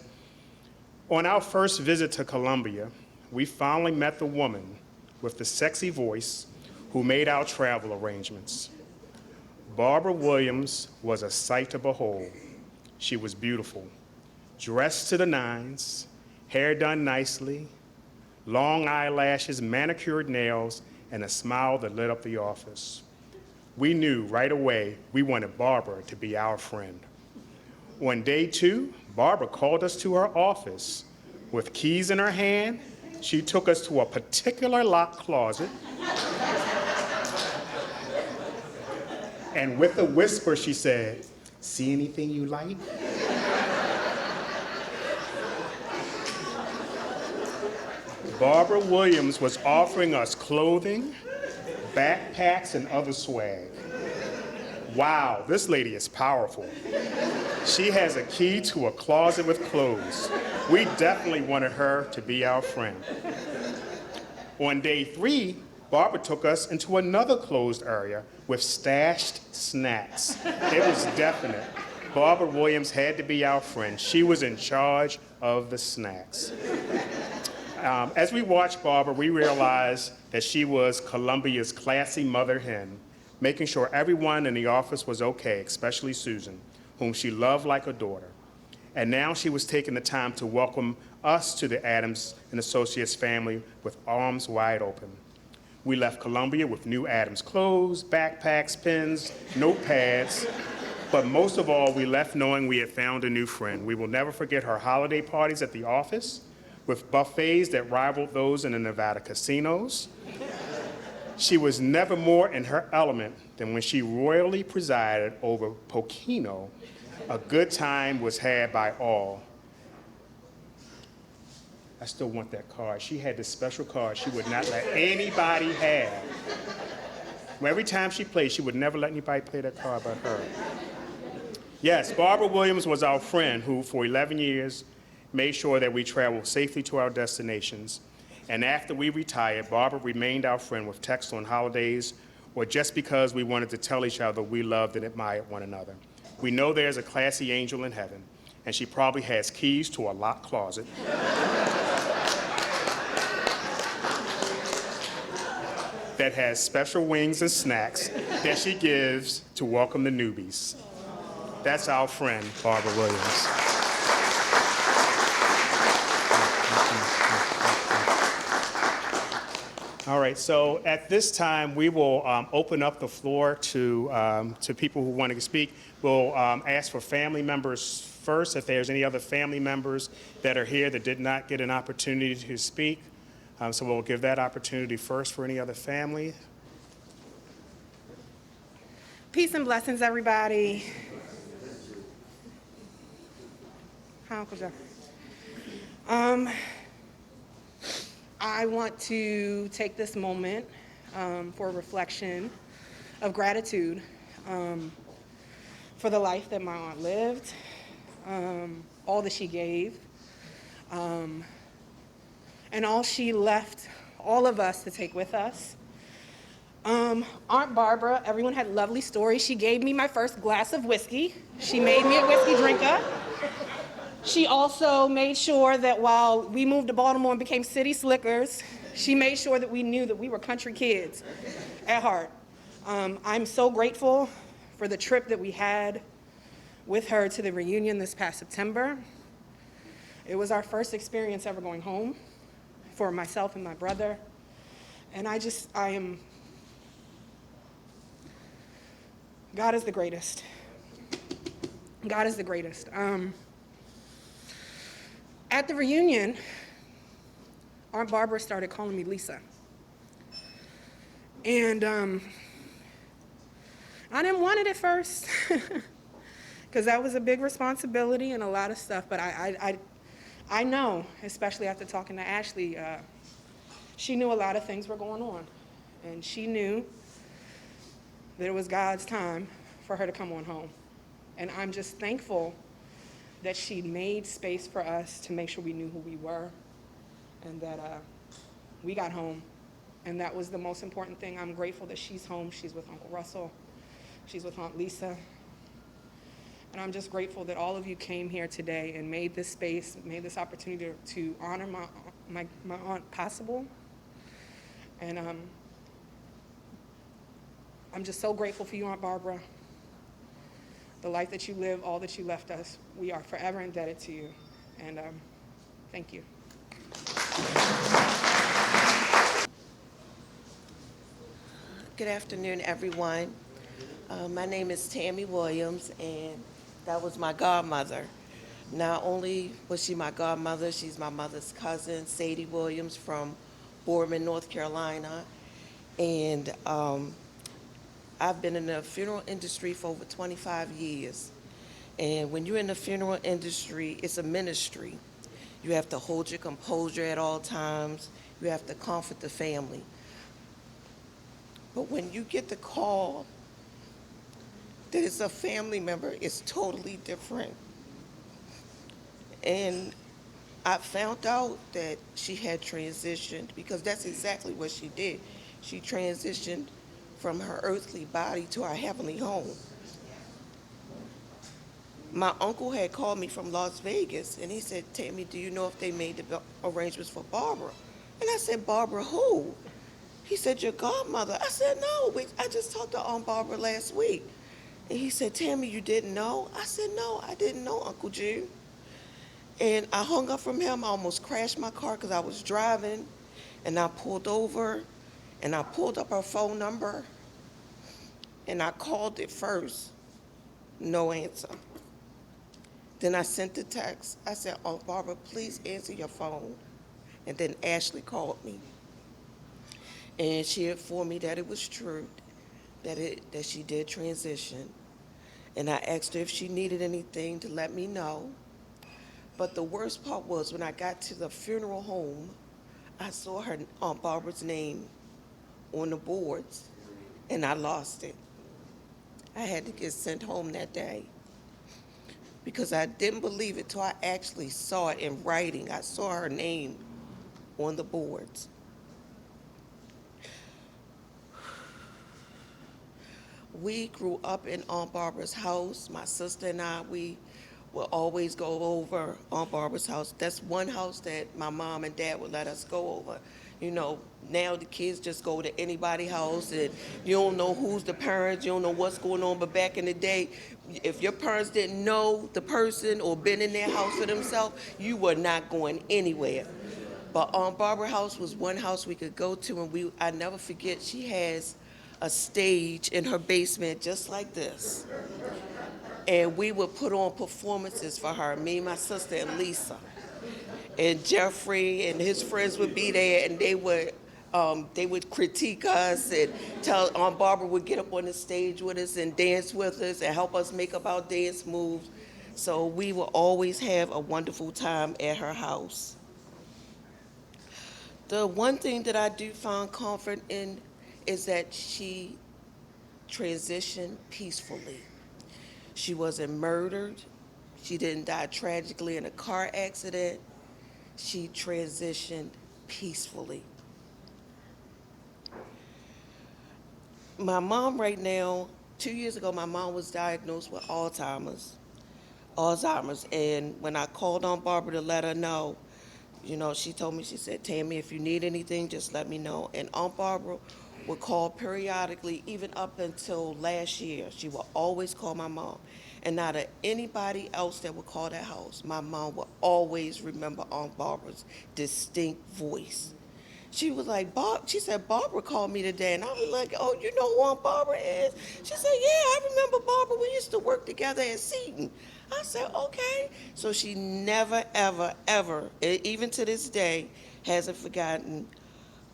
on our first visit to Columbia, we finally met the woman with the sexy voice who made our travel arrangements. Barbara Williams was a sight to behold. She was beautiful, dressed to the nines, hair done nicely, long eyelashes, manicured nails, and a smile that lit up the office. We knew right away we wanted Barbara to be our friend. On day 2, Barbara called us to her office. With keys in her hand, she took us to a particular locked closet. And with a whisper, she said, "See anything you like?" Barbara Williams was offering us clothing, backpacks, and other swag. Wow, this lady is powerful. She has a key to a closet with clothes. We definitely wanted her to be our friend. On day 3, Barbara took us into another closed area with stashed snacks. It was definite. Barbara Williams had to be our friend. She was in charge of the snacks. As we watched Barbara, we realized that she was Columbia's classy mother hen, making sure everyone in the office was okay, especially Susan, whom she loved like a daughter. And now she was taking the time to welcome us to the Adams and Associates family with arms wide open. We left Columbia with new Adams clothes, backpacks, pens, notepads, but most of all, we left knowing we had found a new friend. We will never forget her holiday parties at the office with buffets that rivaled those in the Nevada casinos. She was never more in her element than when she royally presided over Pokino. A good time was had by all. I still want that card. She had this special card she would not let anybody have. Every time she played, she would never let anybody play that card but her. Yes, Barbara Williams was our friend who, for 11 years, made sure that we traveled safely to our destinations. And after we retired, Barbara remained our friend with texts on holidays or just because we wanted to tell each other we loved and admired one another. We know there's a classy angel in heaven, and she probably has keys to a locked closet. That has special wings and snacks that she gives to welcome the newbies. That's our friend, Barbara Williams. All right, so at this time, we will open up the floor to people who want to speak. We'll ask for family members first, if there's any other family members that are here that did not get an opportunity to speak. So we'll give that opportunity first for any other family. Peace and blessings, everybody. Hi, Uncle Jeff. I want to take this moment for reflection of gratitude for the life that my aunt lived, all that she gave, and all she left all of us to take with us. Aunt Barbara, everyone had lovely stories. She gave me my first glass of whiskey. She made me a whiskey drinker. She also made sure that while we moved to Baltimore and became city slickers, she made sure that we knew that we were country kids at heart. I'm so grateful for the trip that we had with her to the reunion this past September. It was our first experience ever going home for myself and my brother. And God is the greatest. God is the greatest. At the reunion, Aunt Barbara started calling me Lisa. And I didn't want it at first, because that was a big responsibility and a lot of stuff, but I know, especially after talking to Ashley, she knew a lot of things were going on. And she knew that it was God's time for her to come on home. And I'm just thankful that she made space for us to make sure we knew who we were and that we got home. And that was the most important thing. I'm grateful that she's home. She's with Uncle Russell. She's with Aunt Lisa. And I'm just grateful that all of you came here today and made this space, made this opportunity to honor my aunt possible. And I'm just so grateful for you, Aunt Barbara. The life that you live, all that you left us, we are forever indebted to you. And thank you. Good afternoon, everyone. My name is Tammy Williams, and that was my godmother. Not only was she my godmother, she's my mother's cousin, Sadie Williams from Boardman, North Carolina. And I've been in the funeral industry for over 25 years. And when you're in the funeral industry, it's a ministry. You have to hold your composure at all times. You have to comfort the family. But when you get the call that it's a family member, it's totally different. And I found out that she had transitioned, because that's exactly what she did. She transitioned from her earthly body to our heavenly home. My uncle had called me from Las Vegas, and he said, Tammy, do you know if they made the arrangements for Barbara? And I said, Barbara who? He said, your godmother. I said, no, I just talked to Aunt Barbara last week. And he said, Tammy, you didn't know? I said, no, I didn't know, Uncle Jim. And I hung up from him. I almost crashed my car because I was driving, and I pulled over, And I pulled up her phone number, and I called it first. No answer. Then I sent the text. I said, Aunt Barbara, please answer your phone. And then Ashley called me. And she informed me that it was true, that she did transition. And I asked her if she needed anything to let me know. But the worst part was when I got to the funeral home, I saw her Aunt Barbara's name on the boards, and I lost it. I had to get sent home that day because I didn't believe it till I actually saw it in writing. I saw her name on the boards. We grew up in Aunt Barbara's house. My sister and I, we would always go over Aunt Barbara's house. That's one house that my mom and dad would let us go over. You know, now the kids just go to anybody's house and you don't know who's the parents, you don't know what's going on. But back in the day, if your parents didn't know the person or been in their house for themselves, you were not going anywhere. But Aunt Barbara's house was one house we could go to, and I never forget, she has a stage in her basement just like this. And we would put on performances for her, me, my sister, and Lisa. And Jeffrey and his friends would be there, and they would critique us and tell Aunt Barbara would get up on the stage with us and dance with us and help us make up our dance moves. So we would always have a wonderful time at her house. The one thing that I do find comfort in is that she transitioned peacefully. She wasn't murdered. She didn't die tragically in a car accident. She transitioned peacefully. My mom right now, 2 years ago, my mom was diagnosed with Alzheimer's. And when I called Aunt Barbara to let her know, you know, she told me, she said, Tammy, if you need anything, just let me know. And Aunt Barbara would call periodically, even up until last year. She would always call my mom. And not anybody else that would call that house, my mom would always remember Aunt Barbara's distinct voice. She was like, she said, Barbara called me today. And I was like, oh, you know who Aunt Barbara is? She said, yeah, I remember Barbara. We used to work together at Seton. I said, okay. So she never, ever, ever, even to this day, hasn't forgotten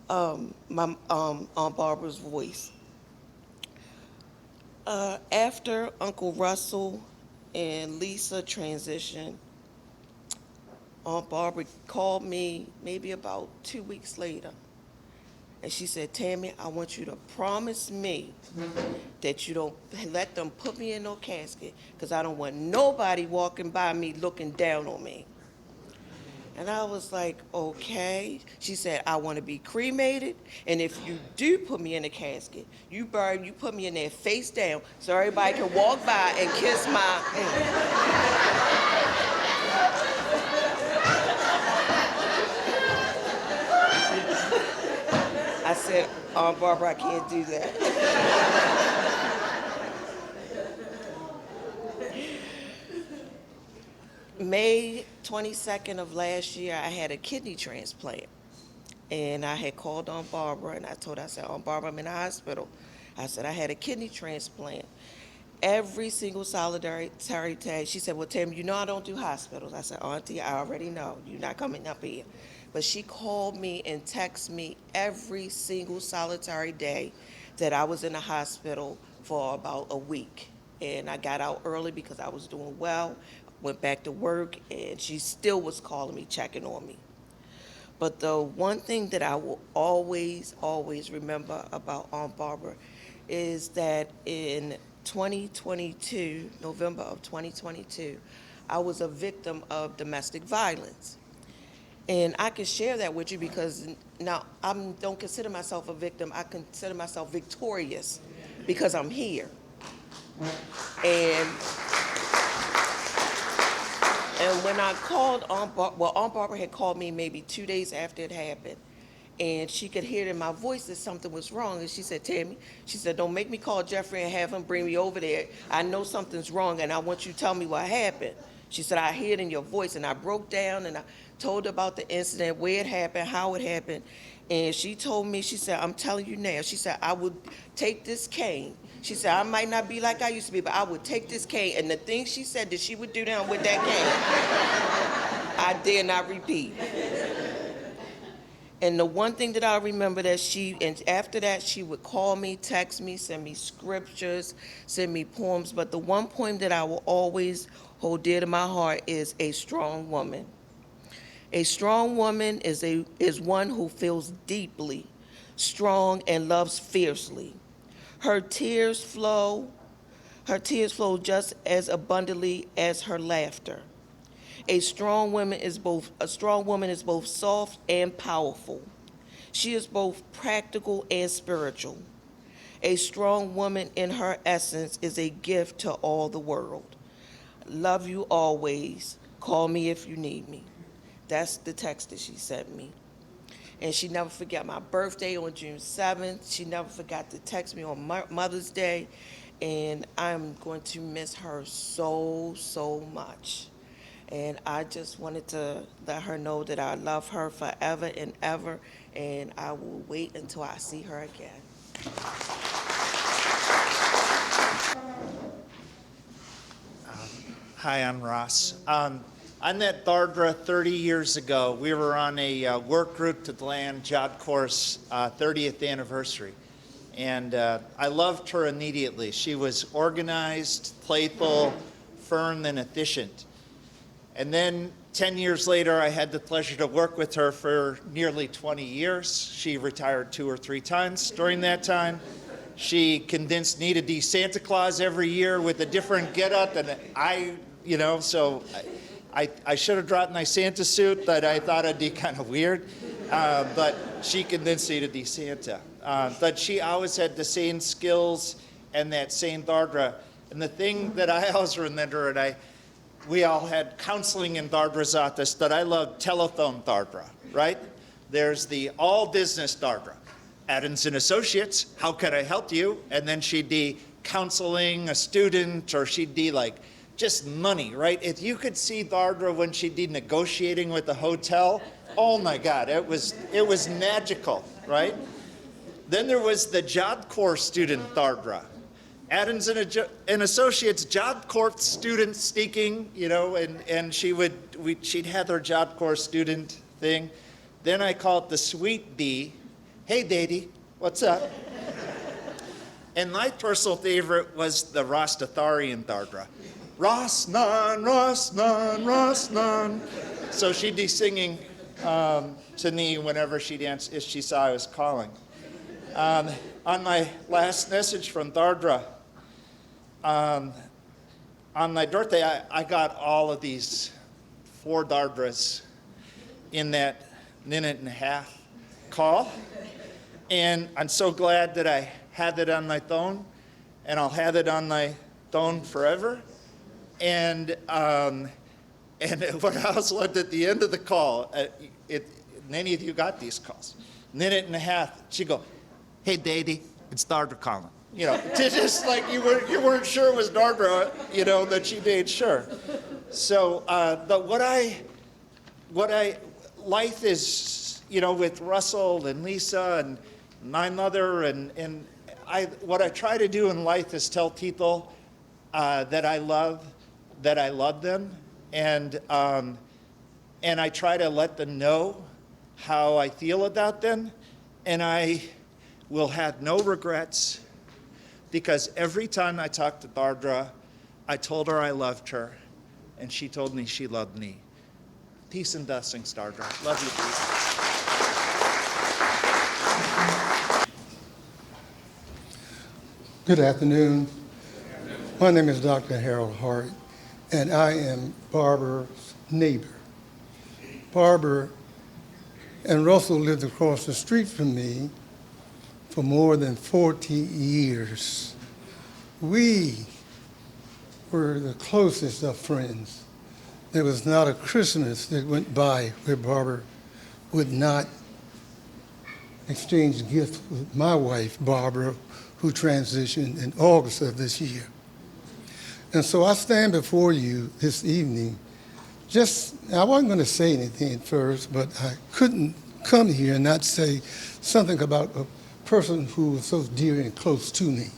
my Aunt Barbara's voice. After Uncle Russell and Lisa transitioned, Aunt Barbara called me maybe about 2 weeks later. And she said, Tammy, I want you to promise me that you don't let them put me in no casket, because I don't want nobody walking by me looking down on me. And I was like, okay. She said, I want to be cremated, and if you do put me in a casket, you put me in there face down so everybody can walk by and kiss my I said, Aunt Barbara, I can't do that. May 22nd of last year, I had a kidney transplant. And I had called Aunt Barbara, and I told her, I said, Aunt Barbara, I'm in the hospital. I said, I had a kidney transplant. Every single solidarity day, she said, well, Tim, you know I don't do hospitals. I said, Auntie, I already know. You're not coming up here. But she called me and texted me every single solitary day that I was in the hospital for about a week. And I got out early because I was doing well, went back to work, and she still was calling me, checking on me. But the one thing that I will always, always remember about Aunt Barbara is that in 2022, November of 2022, I was a victim of domestic violence. And I can share that with you because now I don't consider myself a victim. I consider myself victorious because I'm here. And when I called Aunt Barbara had called me maybe 2 days after it happened. And she could hear it in my voice that something was wrong. And she said, Tammy, she said, don't make me call Jeffrey and have him bring me over there. I know something's wrong, and I want you to tell me what happened. She said, I hear it in your voice. And I broke down, and I told her about the incident, where it happened, how it happened. And she told me, she said, I'm telling you now, she said, I would take this cane. She said, I might not be like I used to be, but I would take this cane. And the things she said that she would do down with that cane, I dare not repeat. And the one thing that I remember that and after that, she would call me, text me, send me scriptures, send me poems. But the one poem that I will always hold dear to my heart is A Strong Woman. A strong woman is one who feels deeply, strong, and loves fiercely. Her tears flow just as abundantly as her laughter. A strong woman is both soft and powerful. She is both practical and spiritual. A strong woman in her essence is a gift to all the world. Love you always. Call me if you need me. That's the text that she sent me. And she never forgot my birthday on June 7th. She never forgot to text me on Mother's Day. And I'm going to miss her so, so much. And I just wanted to let her know that I love her forever and ever. And I will wait until I see her again. Hi, I'm Ross. I met Dardra 30 years ago. We were on a work group to plan Job Corps' 30th anniversary. And I loved her immediately. She was organized, playful, firm, and efficient. And then 10 years later, I had the pleasure to work with her for nearly 20 years. She retired 2 or 3 times during that time. She convinced me to be Santa Claus every year with a different getup, and I should have dropped my Santa suit, but I thought it'd be kind of weird. But she convinced me to be Santa. But she always had the same skills and that same Dardra. And the thing that I always remember, and we all had counseling in Dardra's office, that I loved telephone Dardra, right? There's the all business Dardra. Adams and Associates, how can I help you? And then she'd be counseling a student, or she'd be like, just money, right? If you could see Dardra when she'd be negotiating with the hotel, oh my God, it was magical, right? Then there was the Job Corps student Dardra. Adams and Associates Job Corps student speaking, and she'd have her Job Corps student thing. Then I call it the sweet bee. Hey, Daddy, what's up? And my personal favorite was the Rastafarian Dardra. Rosnan, Rosnan, Rosnan. So she'd be singing to me whenever she'd answer, if she saw I was calling. On my last message from Dardra, on my birthday, I got all of these 4 Dardras in that minute and a half call. And I'm so glad that I had it on my phone, and I'll have it on my phone forever. And what I also loved at the end of the call, many of you got these calls, minute and a half, she'd go, hey, Daddy, it's Dardra calling. Just like you weren't sure it was Dardra, that she made sure. So life is, with Russell and Lisa and my mother, and what I try to do in life is tell people that I love them, and I try to let them know how I feel about them, and I will have no regrets, because every time I talked to Dardra, I told her I loved her, and she told me she loved me. Peace and blessings, Dardra. Love you, please. Good afternoon. My name is Dr. Harold Hart, and I am Barbara's neighbor. Barbara and Russell lived across the street from me for more than 40 years. We were the closest of friends. There was not a Christmas that went by where Barbara would not exchange gifts with my wife, Barbara, who transitioned in August of this year. And so I stand before you this evening, I wasn't going to say anything at first, but I couldn't come here and not say something about a person who was so dear and close to me.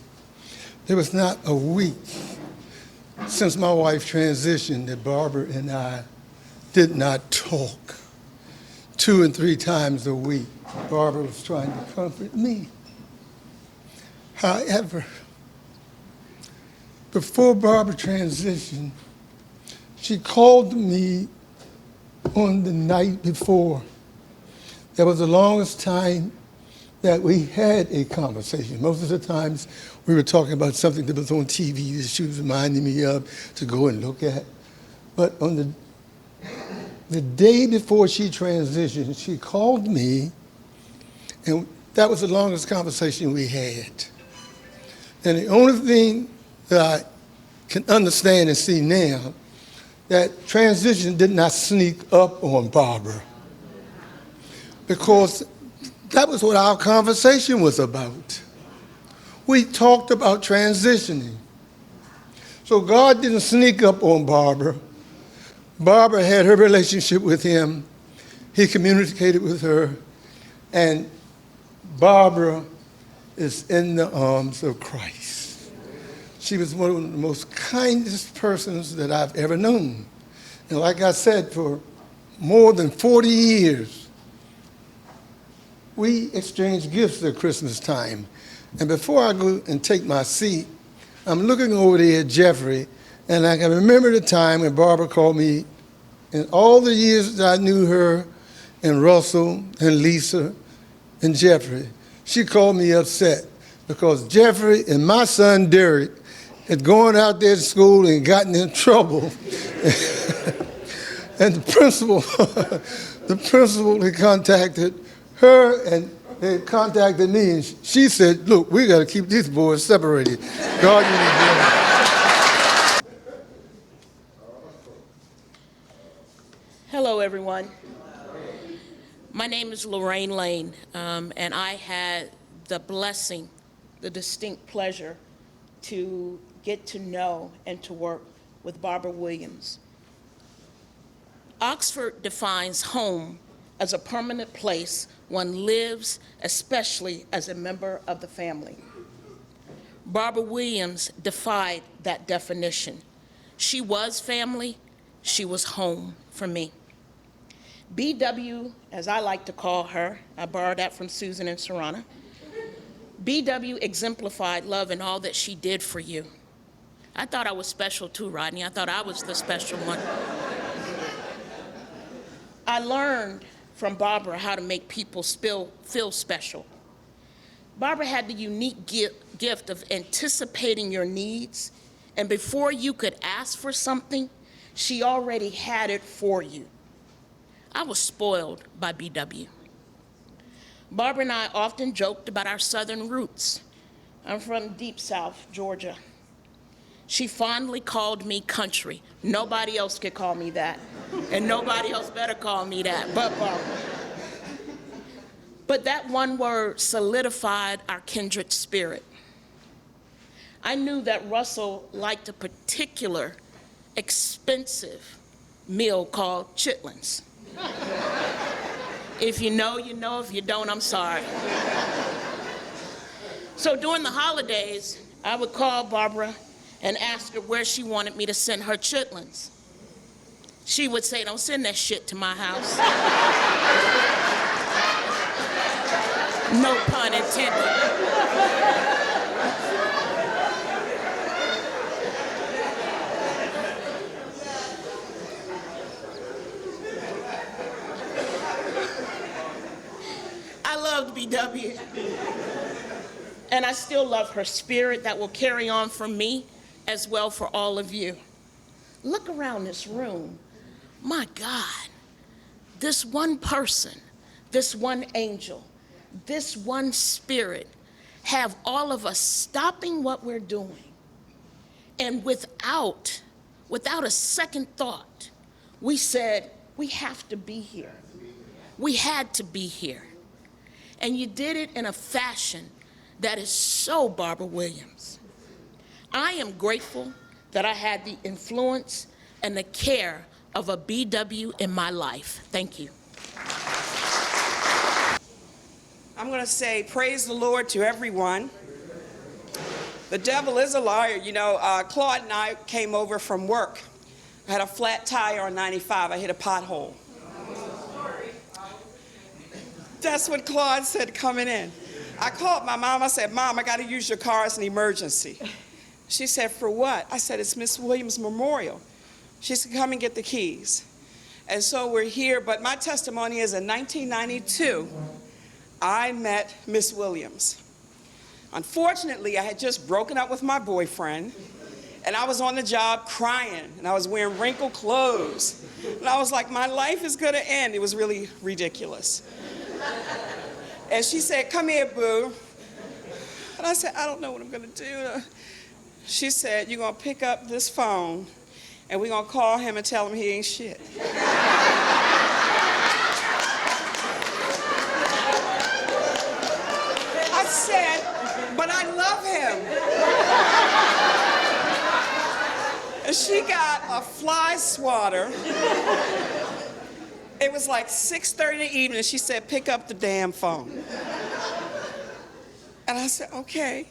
There was not a week since my wife transitioned that Barbara and I did not talk. 2 and 3 times a week, Barbara was trying to comfort me. However, before Barbara transitioned, she called me on the night before. That was the longest time that we had a conversation. Most of the times we were talking about something that was on TV that she was reminding me of to go and look at. But on the day before she transitioned, she called me, and that was the longest conversation we had. And the only thing that I can understand and see now, that transition did not sneak up on Barbara, because that was what our conversation was about. We talked about transitioning. So God didn't sneak up on Barbara. Barbara had her relationship with him. He communicated with her. And Barbara is in the arms of Christ. She was one of the most kindest persons that I've ever known. And like I said, for more than 40 years, we exchanged gifts at Christmas time. And before I go and take my seat, I'm looking over there at Jeffrey, and I can remember the time when Barbara called me, and all the years that I knew her, and Russell, and Lisa, and Jeffrey, she called me upset because Jeffrey and my son Derek had gone out there to school and gotten in trouble. And the principal had contacted her, and they contacted me, and she said, look, we got to keep these boys separated. God, you need to Hello, everyone. My name is Lorraine Lane, and I had the blessing, the distinct pleasure to get to know and to work with Barbara Williams. Oxford defines home as a permanent place one lives, especially as a member of the family. Barbara Williams defied that definition. She was family, she was home for me. BW, as I like to call her, I borrowed that from Susan and Serrana. BW exemplified love in all that she did for you. I thought I was special too, Rodney. I thought I was the special one. I learned from Barbara how to make people feel special. Barbara had the unique gift of anticipating your needs, and before you could ask for something, she already had it for you. I was spoiled by BW. Barbara and I often joked about our southern roots. I'm from Deep South, Georgia. She fondly called me country. Nobody else could call me that, and nobody else better call me that but Barbara. But that one word solidified our kindred spirit. I knew that Russell liked a particular expensive meal called chitlins. If you know, you know. If you don't, I'm sorry. So during the holidays, I would call Barbara and ask her where she wanted me to send her chitlins. She would say, don't send that shit to my house. No pun intended. I loved BW, and I still love her spirit that will carry on for me as well for all of you. Look around this room. My God, this one person, this one angel, this one spirit have all of us stopping what we're doing, and without a second thought, we said, we have to be here. We had to be here. And you did it in a fashion that is so Barbara Williams. I am grateful that I had the influence and the care of a BW in my life. Thank you. I'm going to say praise the Lord to everyone. The devil is a liar. You know, Claude and I came over from work. I had a flat tire on 95. I hit a pothole. That's what Claude said coming in. I called my mom. I said, Mom, I got to use your car as an emergency. She said, for what? I said, it's Miss Williams Memorial. She said, come and get the keys. And so we're here. But my testimony is in 1992, I met Miss Williams. Unfortunately, I had just broken up with my boyfriend, and I was on the job crying, and I was wearing wrinkled clothes. And I was like, my life is going to end. It was really ridiculous. And she said, come here, boo. And I said, I don't know what I'm going to do. She said, you're going to pick up this phone, and we're going to call him and tell him he ain't shit. I said, but I love him. And she got a fly swatter. It was like 6:30 in the evening. She said, pick up the damn phone. And I said, okay.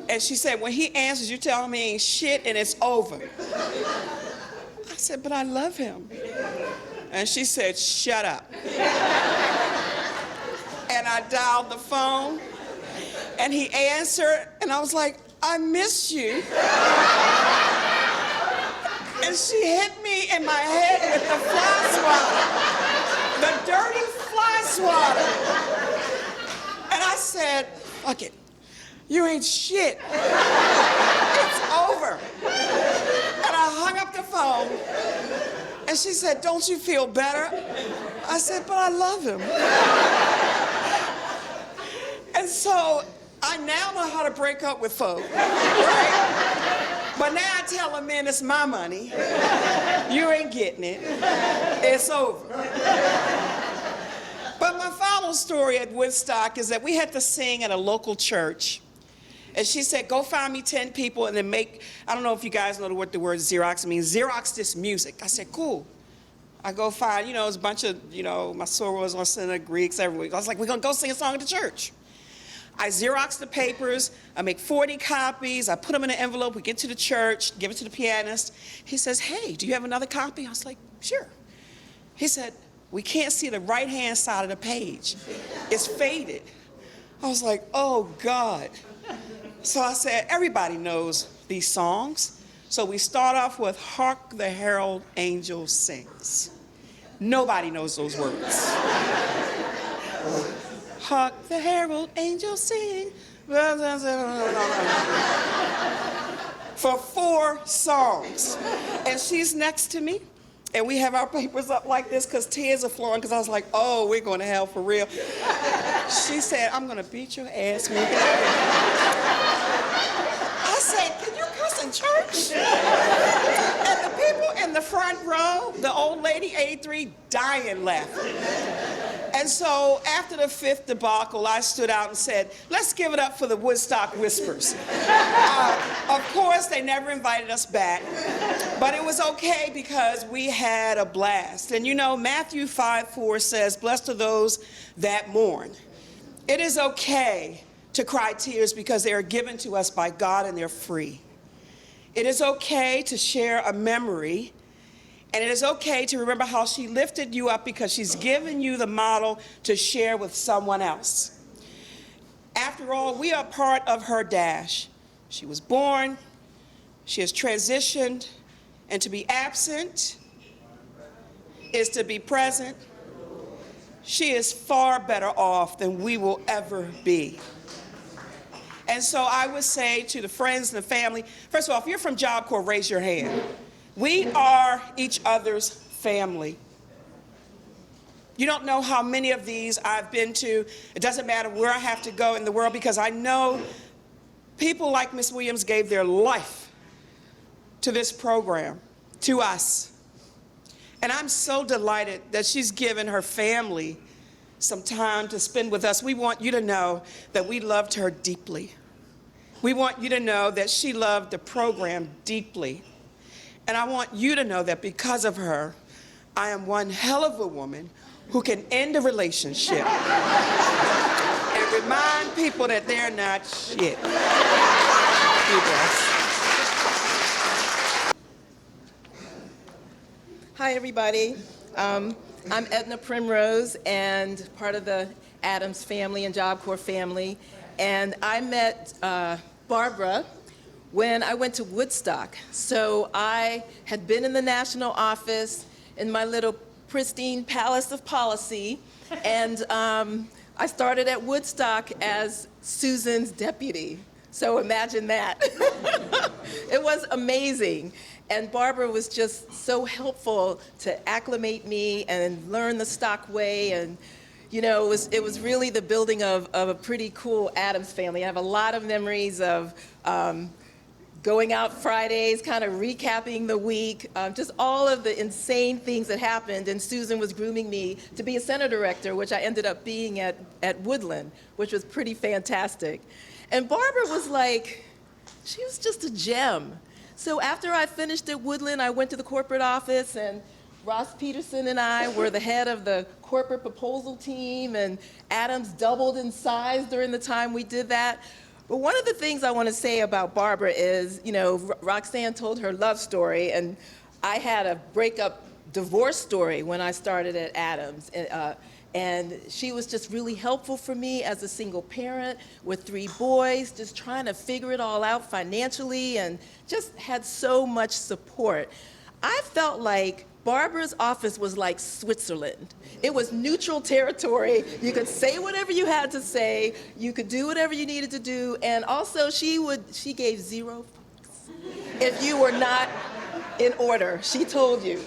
And she said, when he answers, you tell him he ain't shit and it's over. I said, but I love him. And she said, shut up. And I dialed the phone, and he answered, and I was like, I miss you. And she hit me in my head with the fly swatter, the dirty fly swatter. And I said, fuck it, you ain't shit. It's over. And I hung up the phone, and she said, don't you feel better? I said, but I love him. And so I now know how to break up with folk, right? But now I tell a man it's my money. You ain't getting it. It's over. But my final story at Woodstock is that we had to sing at a local church. And she said, go find me 10 people and then make, I don't know if you guys know what the word Xerox means. Xerox this music. I said, cool. I go find, you know, there's a bunch of, you know, my sorors on Center, Greeks, everywhere. I was like, we're going to go sing a song at the church. I Xerox the papers, I make 40 copies, I put them in an envelope, we get to the church, give it to the pianist. He says, hey, do you have another copy? I was like, sure. He said, we can't see the right-hand side of the page. It's faded. I was like, oh, God. So I said, everybody knows these songs. So we start off with Hark the Herald Angels Sings. Nobody knows those words. Hark the herald angels sing. For 4 songs. And she's next to me, and we have our papers up like this because tears are flowing, because I was like, oh, we're going to hell for real. She said, I'm going to beat your ass, man. I said, can you cuss in church? And the people in the front row, the old lady, 83, dying laughing. And so after the 5th debacle, I stood out and said, let's give it up for the Woodstock Whispers. Of course, they never invited us back, but it was okay because we had a blast. And you know, Matthew 5:4 says, blessed are those that mourn. It is okay to cry tears because they are given to us by God and they're free. It is okay to share a memory. And it is okay to remember how she lifted you up because she's given you the model to share with someone else. After all, we are part of her dash. She was born, she has transitioned, and to be absent is to be present. She is far better off than we will ever be. And so I would say to the friends and the family, first of all, if you're from Job Corps, raise your hand. We are each other's family. You don't know how many of these I've been to. It doesn't matter where I have to go in the world because I know people like Miss Williams gave their life to this program, to us. And I'm so delighted that she's given her family some time to spend with us. We want you to know that we loved her deeply. We want you to know that she loved the program deeply. And I want you to know that because of her, I am one hell of a woman who can end a relationship Remind people that they're not shit. Be blessed. Hi, everybody. I'm Edna Primrose and part of the Adams family and Job Corps family. And I met Barbara when I went to Woodstock. So I had been in the national office in my little pristine palace of policy. And I started at Woodstock as Susan's deputy. So imagine that. It was amazing. And Barbara was just so helpful to acclimate me and learn the stock way. And, you know, it was really the building of a pretty cool Adams family. I have a lot of memories of going out Fridays, kind of recapping the week, just all of the insane things that happened. And Susan was grooming me to be a center director, which I ended up being at Woodland, which was pretty fantastic. And Barbara was like, she was just a gem. So after I finished at Woodland, I went to the corporate office, and Ross Peterson and I were the head of the corporate proposal team, and Adams doubled in size during the time we did that. But one of the things I want to say about Barbara is, you know, Roxanne told her love story, and I had a breakup divorce story when I started at Adams. And she was just really helpful for me as a single parent with 3 boys, just trying to figure it all out financially, and just had so much support. I felt like Barbara's office was like Switzerland. It was neutral territory. You could say whatever you had to say. You could do whatever you needed to do. And also, she gave 0 fucks if you were not in order. She told you.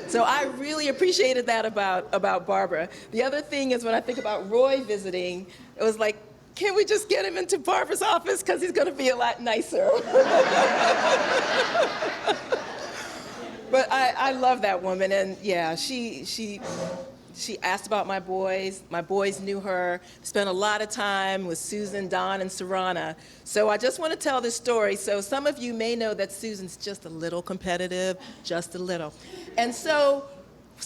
So I really appreciated that about Barbara. The other thing is when I think about Roy visiting, it was like, can we just get him into Barbara's office because he's going to be a lot nicer. But I love that woman, and yeah, she asked about my boys. My boys knew her, spent a lot of time with Susan, Don, and Sarana. So I just want to tell this story. So some of you may know that Susan's just a little competitive, just a little. And so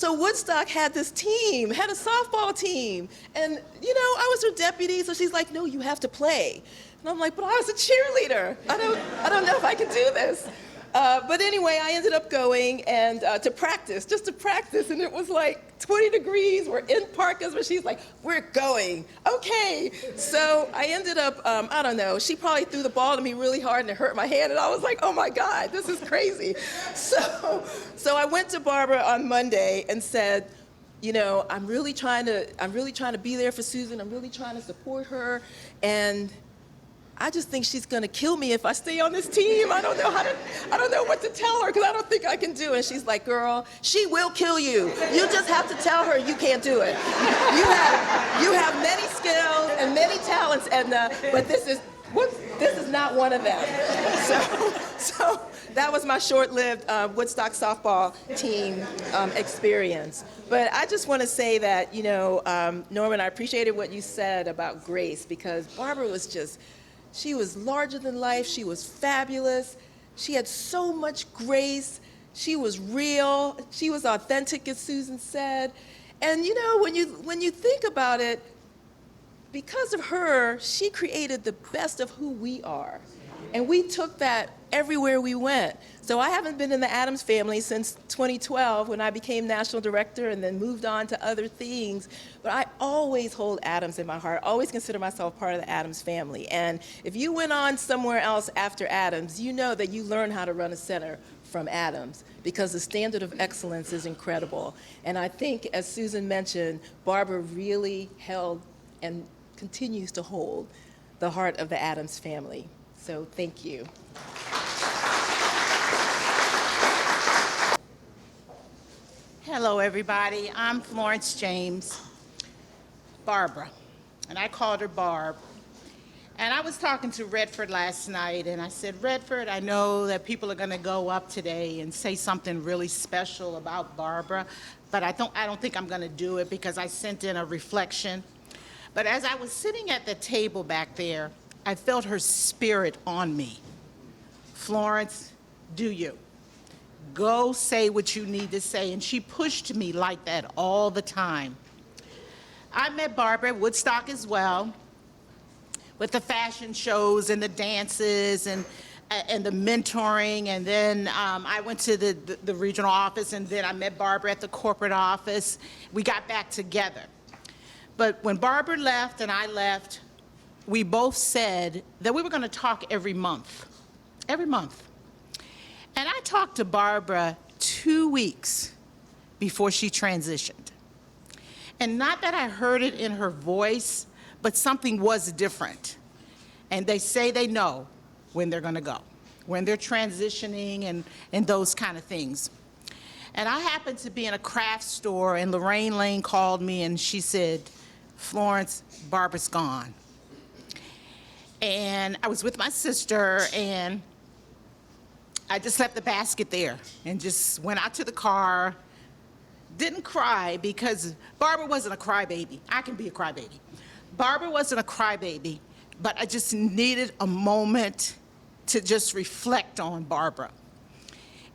Woodstock had this team, had a softball team. And, you know, I was her deputy, so she's like, no, you have to play. And I'm like, but I was a cheerleader. I don't know if I can do this. But anyway, I ended up going and to practice, just to practice, and it was like 20 degrees. We're in parkas, but she's like, we're going. Okay. So I ended up, I don't know, she probably threw the ball to me really hard and it hurt my hand, and I was like, oh my God, this is crazy. So I went to Barbara on Monday and said, you know, I'm really trying to be there for Susan. I'm really trying to support her, and I just think she's gonna kill me if I stay on this team. I don't know what to tell her because I don't think I can do it. And she's like, girl, she will kill you. You just have to tell her you can't do it. You have many skills and many talents, Edna, but this is not one of them. So that was my short-lived Woodstock softball team experience. But I just want to say that, you know, Norman, I appreciated what you said about Grace, because Barbara was just, she was larger than life. She was fabulous. She had so much grace. She was real. She was authentic, as Susan said. And you know, when you think about it, because of her, she created the best of who we are. And we took that everywhere we went. So I haven't been in the Adams family since 2012 when I became national director and then moved on to other things. But I always hold Adams in my heart, always consider myself part of the Adams family. And if you went on somewhere else after Adams, you know that you learn how to run a center from Adams, because the standard of excellence is incredible. And I think, as Susan mentioned, Barbara really held and continues to hold the heart of the Adams family. So thank you. Hello, everybody. I'm Florence James, Barbara, and I called her Barb. And I was talking to Redford last night, and I said, Redford, I know that people are going to go up today and say something really special about Barbara, but I don't think I'm going to do it because I sent in a reflection. But as I was sitting at the table back there, I felt her spirit on me. Florence, do you? Go say what you need to say. And she pushed me like that all the time. I met Barbara at Woodstock as well. with the fashion shows and the dances and the mentoring. And then I went to the regional office, and then I met Barbara at the corporate office. We got back together. But when Barbara left and I left, we both said that we were going to talk every month. Every month. And I talked to Barbara 2 weeks before she transitioned. And not that I heard it in her voice, but something was different. And they say they know when they're going to go, when they're transitioning and those kind of things. And I happened to be in a craft store, and Lorraine Lane called me, and she said, Florence, Barbara's gone. And I was with my sister, and I just left the basket there and just went out to the car. Didn't cry because Barbara wasn't a crybaby. I can be a crybaby. Barbara wasn't a crybaby, but I just needed a moment to just reflect on Barbara.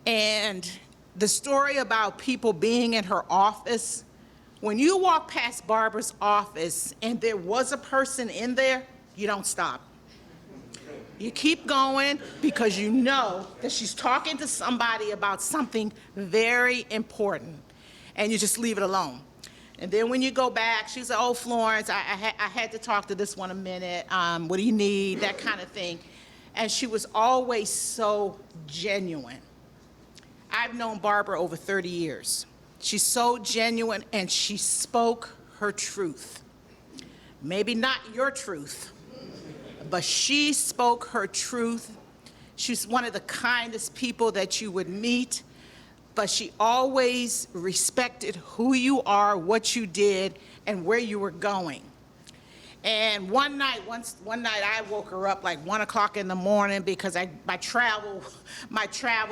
And the story about people being in her office, when you walk past Barbara's office and there was a person in there, you don't stop. You keep going because you know that she's talking to somebody about something very important, and you just leave it alone. And then when you go back, she said, oh, Florence, I had to talk to this one a minute. What do you need? That kind of thing. And she was always so genuine. I've known Barbara over 30 years. She's so genuine, and she spoke her truth. Maybe not your truth, but she spoke her truth. She's one of the kindest people that you would meet, but she always respected who you are, what you did, and where you were going. And one night I woke her up like 1 o'clock in the morning because my travel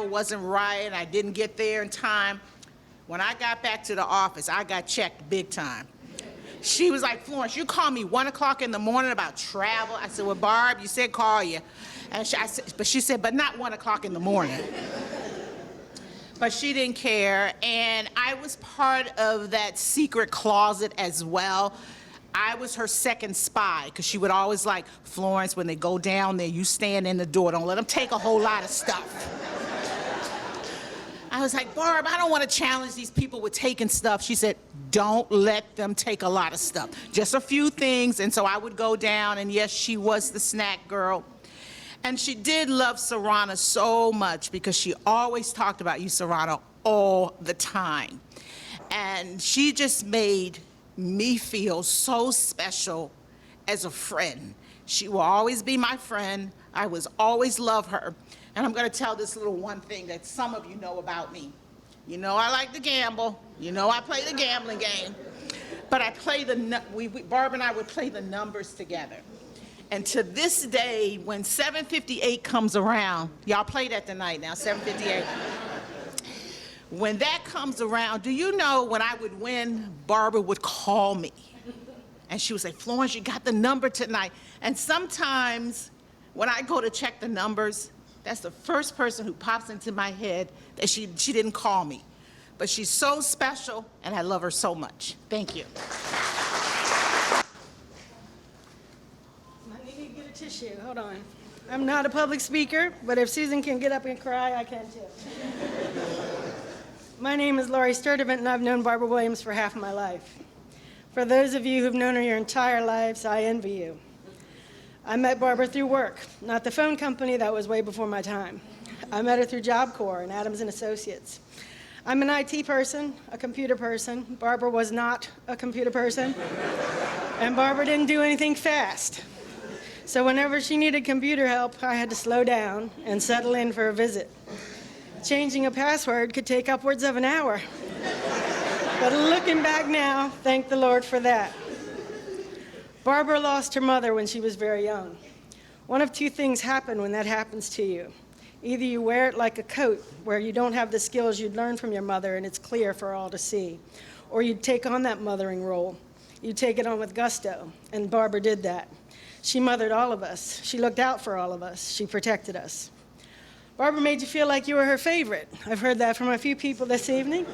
wasn't right and I didn't get there in time. When I got back to the office, I got checked big time. She was like, Florence, you called me 1 o'clock in the morning about travel. I said, well, Barb, you said call you. And she said, but not 1 o'clock in the morning. But she didn't care, and I was part of that secret closet as well. I was her second spy, because she would always like, Florence, when they go down there, you stand in the door. Don't let them take a whole lot of stuff. I was like, Barb, I don't want to challenge these people with taking stuff. She said, don't let them take a lot of stuff. Just a few things. And so I would go down, and yes, she was the snack girl. And she did love Serrana so much because she always talked about you, Serrana, all the time. And she just made me feel so special as a friend. She will always be my friend. I was always love her. And I'm going to tell this little one thing that some of you know about me. You know I like to gamble. You know I play the gambling game. But I play Barb and I would play the numbers together. And to this day, when 758 comes around, y'all play that tonight now, 758. When that comes around, do you know when I would win, Barbara would call me. And she would say, Florence, you got the number tonight. And sometimes when I go to check the numbers, that's the first person who pops into my head that she didn't call me. But she's so special, and I love her so much. Thank you. I need to get a tissue. Hold on. I'm not a public speaker, but if Susan can get up and cry, I can too. My name is Laurie Sturdivant, and I've known Barbara Williams for half of my life. For those of you who've known her your entire lives, I envy you. I met Barbara through work, not the phone company. That was way before my time. I met her through Job Corps and Adams & Associates. I'm an IT person, a computer person. Barbara was not a computer person. And Barbara didn't do anything fast. So whenever she needed computer help, I had to slow down and settle in for a visit. Changing a password could take upwards of an hour. But looking back now, thank the Lord for that. Barbara lost her mother when she was very young. One of two things happen when that happens to you. Either you wear it like a coat, where you don't have the skills you'd learned from your mother and it's clear for all to see, or you take on that mothering role. You take it on with gusto, and Barbara did that. She mothered all of us. She looked out for all of us. She protected us. Barbara made you feel like you were her favorite. I've heard that from a few people this evening,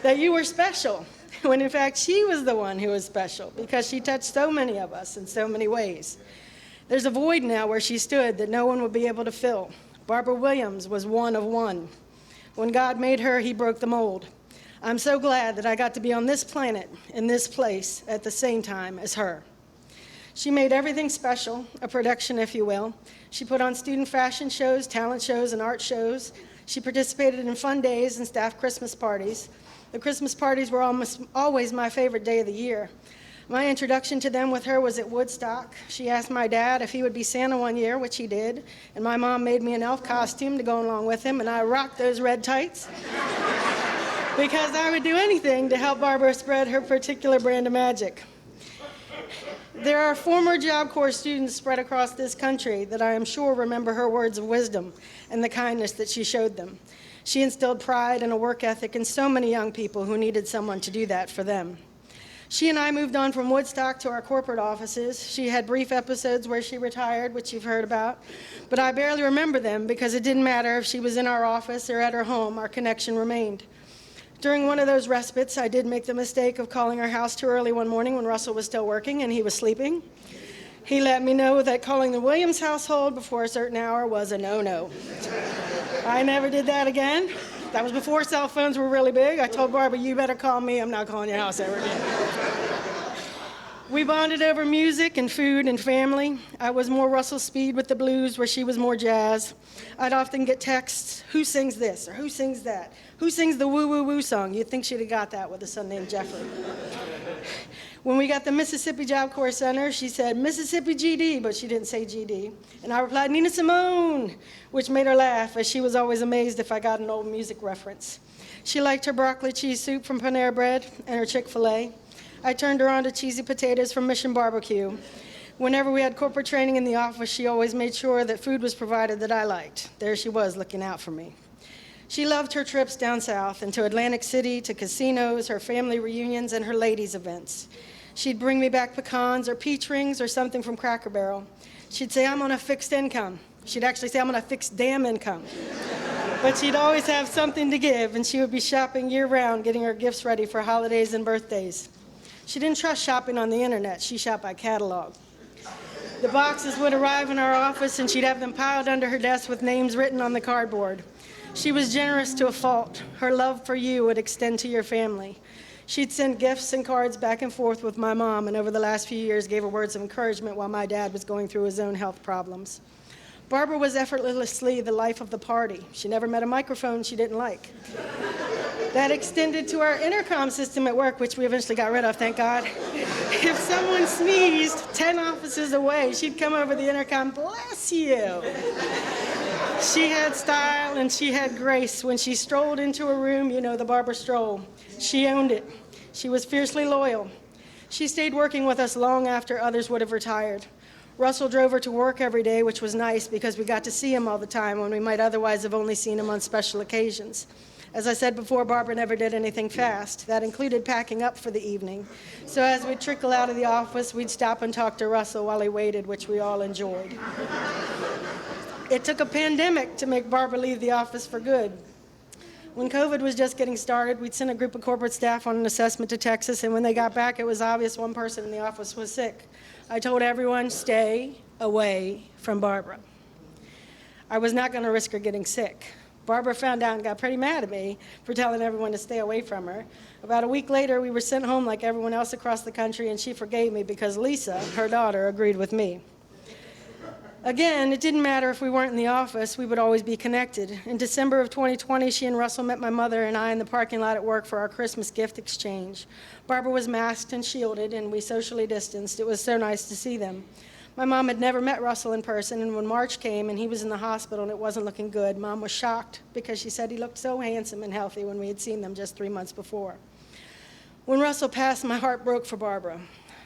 that you were special, when in fact she was the one who was special because she touched so many of us in so many ways. There's a void now where she stood that no one would be able to fill. Barbara Williams was one of one. When God made her, he broke the mold. I'm so glad that I got to be on this planet, in this place, at the same time as her. She made everything special, a production, if you will. She put on student fashion shows, talent shows, and art shows. She participated in fun days and staff Christmas parties. The Christmas parties were almost always my favorite day of the year. My introduction to them with her was at Woodstock. She asked my dad if he would be Santa one year, which he did, and my mom made me an elf costume to go along with him, and I rocked those red tights because I would do anything to help Barbara spread her particular brand of magic. There are former Job Corps students spread across this country that I am sure remember her words of wisdom and the kindness that she showed them. She instilled pride and a work ethic in so many young people who needed someone to do that for them. She and I moved on from Woodstock to our corporate offices. She had brief episodes where she retired, which you've heard about, but I barely remember them because it didn't matter if she was in our office or at her home, our connection remained. During one of those respites, I did make the mistake of calling her house too early one morning when Russell was still working and he was sleeping. He let me know that calling the Williams household before a certain hour was a no-no. I never did that again. That was before cell phones were really big. I told Barbara, you better call me. I'm not calling your house ever again. We bonded over music and food and family. I was more Russell Speed with the blues, where she was more jazz. I'd often get texts, who sings this or who sings that? Who sings the woo-woo-woo song? You'd think she'd have got that with a son named Jeffrey. When we got the Mississippi Job Corps Center, she said, Mississippi GD, but she didn't say GD. And I replied, Nina Simone, which made her laugh, as she was always amazed if I got an old music reference. She liked her broccoli cheese soup from Panera Bread and her Chick-fil-A. I turned her on to cheesy potatoes from Mission Barbecue. Whenever we had corporate training in the office, she always made sure that food was provided that I liked. There she was, looking out for me. She loved her trips down south and to Atlantic City, to casinos, her family reunions, and her ladies' events. She'd bring me back pecans or peach rings or something from Cracker Barrel. She'd say, I'm on a fixed income. She'd actually say, I'm on a fixed damn income. But she'd always have something to give, and she would be shopping year-round, getting her gifts ready for holidays and birthdays. She didn't trust shopping on the internet. She shopped by catalog. The boxes would arrive in our office, and she'd have them piled under her desk with names written on the cardboard. She was generous to a fault. Her love for you would extend to your family. She'd send gifts and cards back and forth with my mom, and over the last few years gave her words of encouragement while my dad was going through his own health problems. Barbara was effortlessly the life of the party. She never met a microphone she didn't like. That extended to our intercom system at work, which we eventually got rid of, thank God. If someone sneezed 10 offices away, she'd come over the intercom, bless you. She had style and she had grace. When she strolled into a room, you know the Barbara stroll. She owned it. She was fiercely loyal. She stayed working with us long after others would have retired. Russell drove her to work every day, which was nice because we got to see him all the time when we might otherwise have only seen him on special occasions. As I said before, Barbara never did anything fast. That included packing up for the evening. So as we'd trickle out of the office, we'd stop and talk to Russell while he waited, which we all enjoyed. It took a pandemic to make Barbara leave the office for good. When COVID was just getting started, we'd sent a group of corporate staff on an assessment to Texas, and when they got back, it was obvious one person in the office was sick. I told everyone, stay away from Barbara. I was not going to risk her getting sick. Barbara found out and got pretty mad at me for telling everyone to stay away from her. About a week later, we were sent home like everyone else across the country, and she forgave me because Lisa, her daughter, agreed with me. Again, it didn't matter if we weren't in the office, we would always be connected. In December of 2020, she and Russell met my mother and I in the parking lot at work for our Christmas gift exchange. Barbara was masked and shielded, and we socially distanced. It was so nice to see them. My mom had never met Russell in person, and when March came and he was in the hospital and it wasn't looking good, Mom was shocked because she said he looked so handsome and healthy when we had seen them just 3 months before. When Russell passed, my heart broke for Barbara.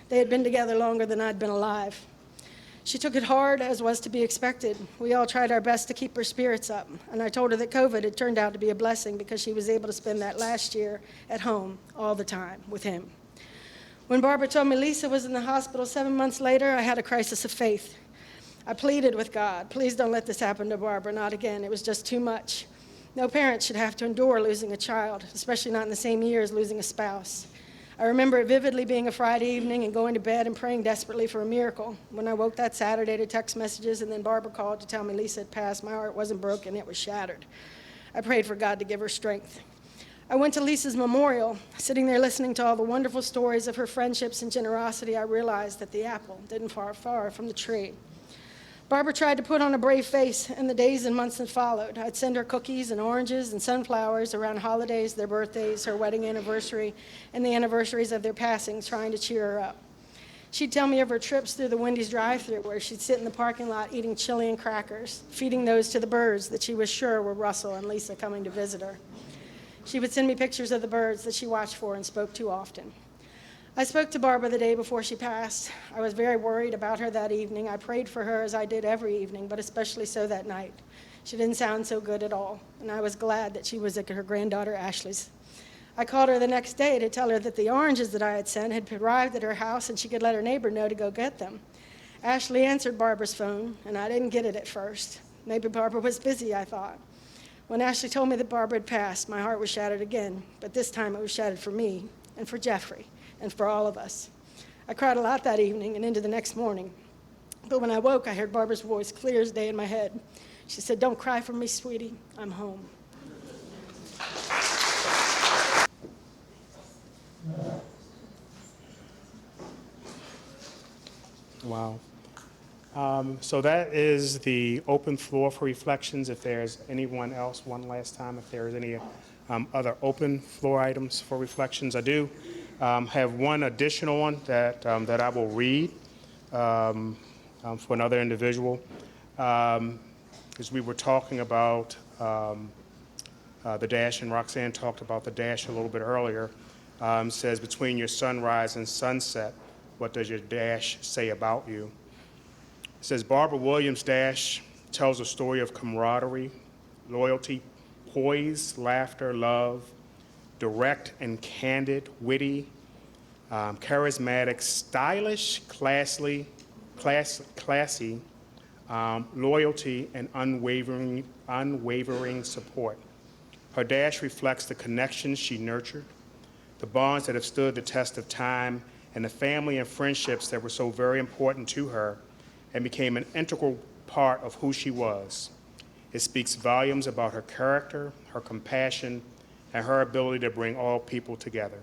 They had been together longer than I'd been alive. She took it hard, as was to be expected. We all tried our best to keep her spirits up, and I told her that COVID had turned out to be a blessing because she was able to spend that last year at home all the time with him. When Barbara told me Lisa was in the hospital 7 months later, I had a crisis of faith. I pleaded with God, please don't let this happen to Barbara, not again. It was just too much. No parent should have to endure losing a child, especially not in the same year as losing a spouse. I remember it vividly being a Friday evening and going to bed and praying desperately for a miracle. When I woke that Saturday to text messages and then Barbara called to tell me Lisa had passed, my heart wasn't broken, it was shattered. I prayed for God to give her strength. I went to Lisa's memorial. Sitting there listening to all the wonderful stories of her friendships and generosity, I realized that the apple didn't fall far from the tree. Barbara tried to put on a brave face in the days and months that followed. I'd send her cookies and oranges and sunflowers around holidays, their birthdays, her wedding anniversary, and the anniversaries of their passings, trying to cheer her up. She'd tell me of her trips through the Wendy's drive-thru, where she'd sit in the parking lot eating chili and crackers, feeding those to the birds that she was sure were Russell and Lisa coming to visit her. She would send me pictures of the birds that she watched for and spoke to often. I spoke to Barbara the day before she passed. I was very worried about her that evening. I prayed for her as I did every evening, but especially so that night. She didn't sound so good at all, and I was glad that she was at her granddaughter Ashley's. I called her the next day to tell her that the oranges that I had sent had arrived at her house and she could let her neighbor know to go get them. Ashley answered Barbara's phone, and I didn't get it at first. Maybe Barbara was busy, I thought. When Ashley told me that Barbara had passed, my heart was shattered again, but this time it was shattered for me and for Jeffrey and for all of us. I cried a lot that evening and into the next morning. But when I woke, I heard Barbara's voice clear as day in my head. She said, "Don't cry for me, sweetie. I'm home." Wow. So that is the open floor for reflections. If there's anyone else, one last time, if there is any other open floor items for reflections. I do have one additional one that I will read for another individual. As we were talking about the dash, and Roxanne talked about the dash a little bit earlier, says, between your sunrise and sunset, what does your dash say about you? It says, Barbara Williams' dash tells a story of camaraderie, loyalty, poise, laughter, love, direct and candid, witty, charismatic, stylish, classy, loyalty, and unwavering support. Her dash reflects the connections she nurtured, the bonds that have stood the test of time, and the family and friendships that were so very important to her and became an integral part of who she was. It speaks volumes about her character, her compassion, and her ability to bring all people together.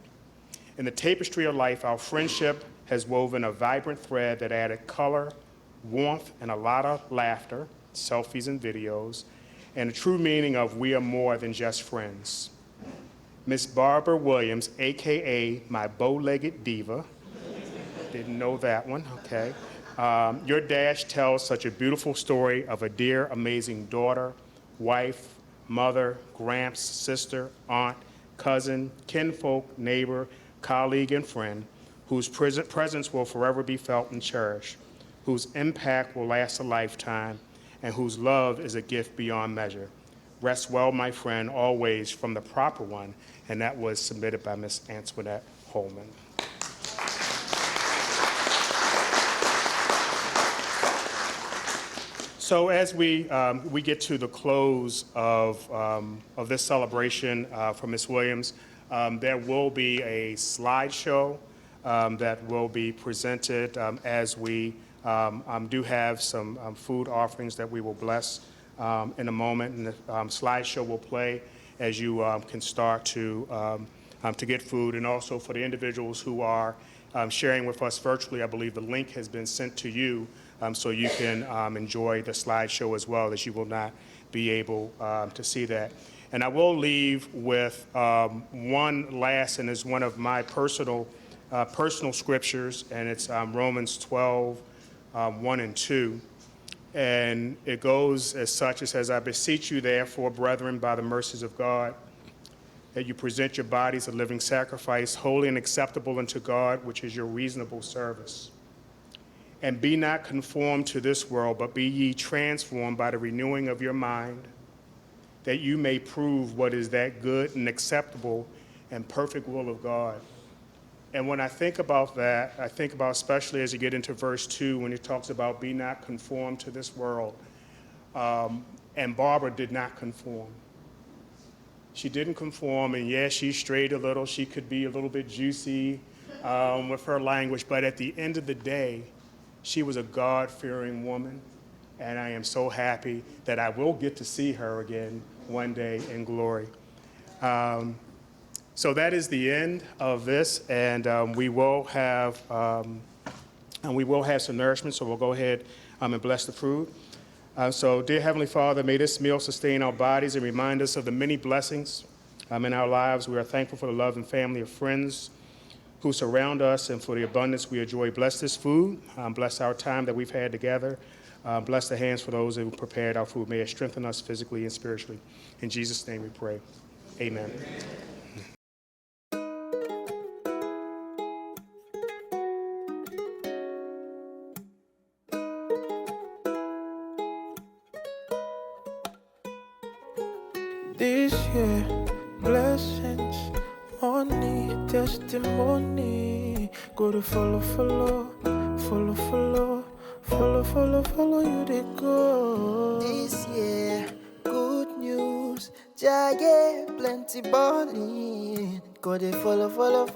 In the tapestry of life, our friendship has woven a vibrant thread that added color, warmth, and a lot of laughter, selfies and videos, and the true meaning of we are more than just friends. Miss Barbara Williams, AKA my bow-legged diva, didn't know that one, okay. Your dash tells such a beautiful story of a dear, amazing daughter, wife, mother, gramps, sister, aunt, cousin, kinfolk, neighbor, colleague, and friend, whose presence will forever be felt and cherished, whose impact will last a lifetime, and whose love is a gift beyond measure. Rest well, my friend, always, from the proper one, and that was submitted by Ms. Antoinette Holman. So as we get to the close of this celebration for Ms. Williams, there will be a slideshow that will be presented as we do have some food offerings that we will bless in a moment, and the slideshow will play as you can start to get food. And also for the individuals who are sharing with us virtually, I believe the link has been sent to you so you can enjoy the slideshow as well, as you will not be able to see that. And I will leave with one last, and is one of my personal scriptures, and it's Romans 12, 1 and 2. And it goes as such. It says, I beseech you therefore, brethren, by the mercies of God, that you present your bodies a living sacrifice, holy and acceptable unto God, which is your reasonable service. And be not conformed to this world, but be ye transformed by the renewing of your mind, that you may prove what is that good and acceptable and perfect will of God. And when I think about that, I think about, especially as you get into verse 2, when it talks about be not conformed to this world. And Barbara did not conform. She didn't conform, and yes, she strayed a little. She could be a little bit juicy with her language, but at the end of the day, she was a God-fearing woman, and I am so happy that I will get to see her again one day in glory. So that is the end of this, and we will have some nourishment. So we'll go ahead and bless the food. So, dear Heavenly Father, may this meal sustain our bodies and remind us of the many blessings in our lives. We are thankful for the love and family of friends who surround us and for the abundance we enjoy. Bless this food. Bless our time that we've had together. Bless the hands for those who prepared our food. May it strengthen us physically and spiritually. In Jesus' name we pray. Amen. This year, blessings, money, testimony. Go to follow you they go. This year, good news, giant, plenty money. Go to follow.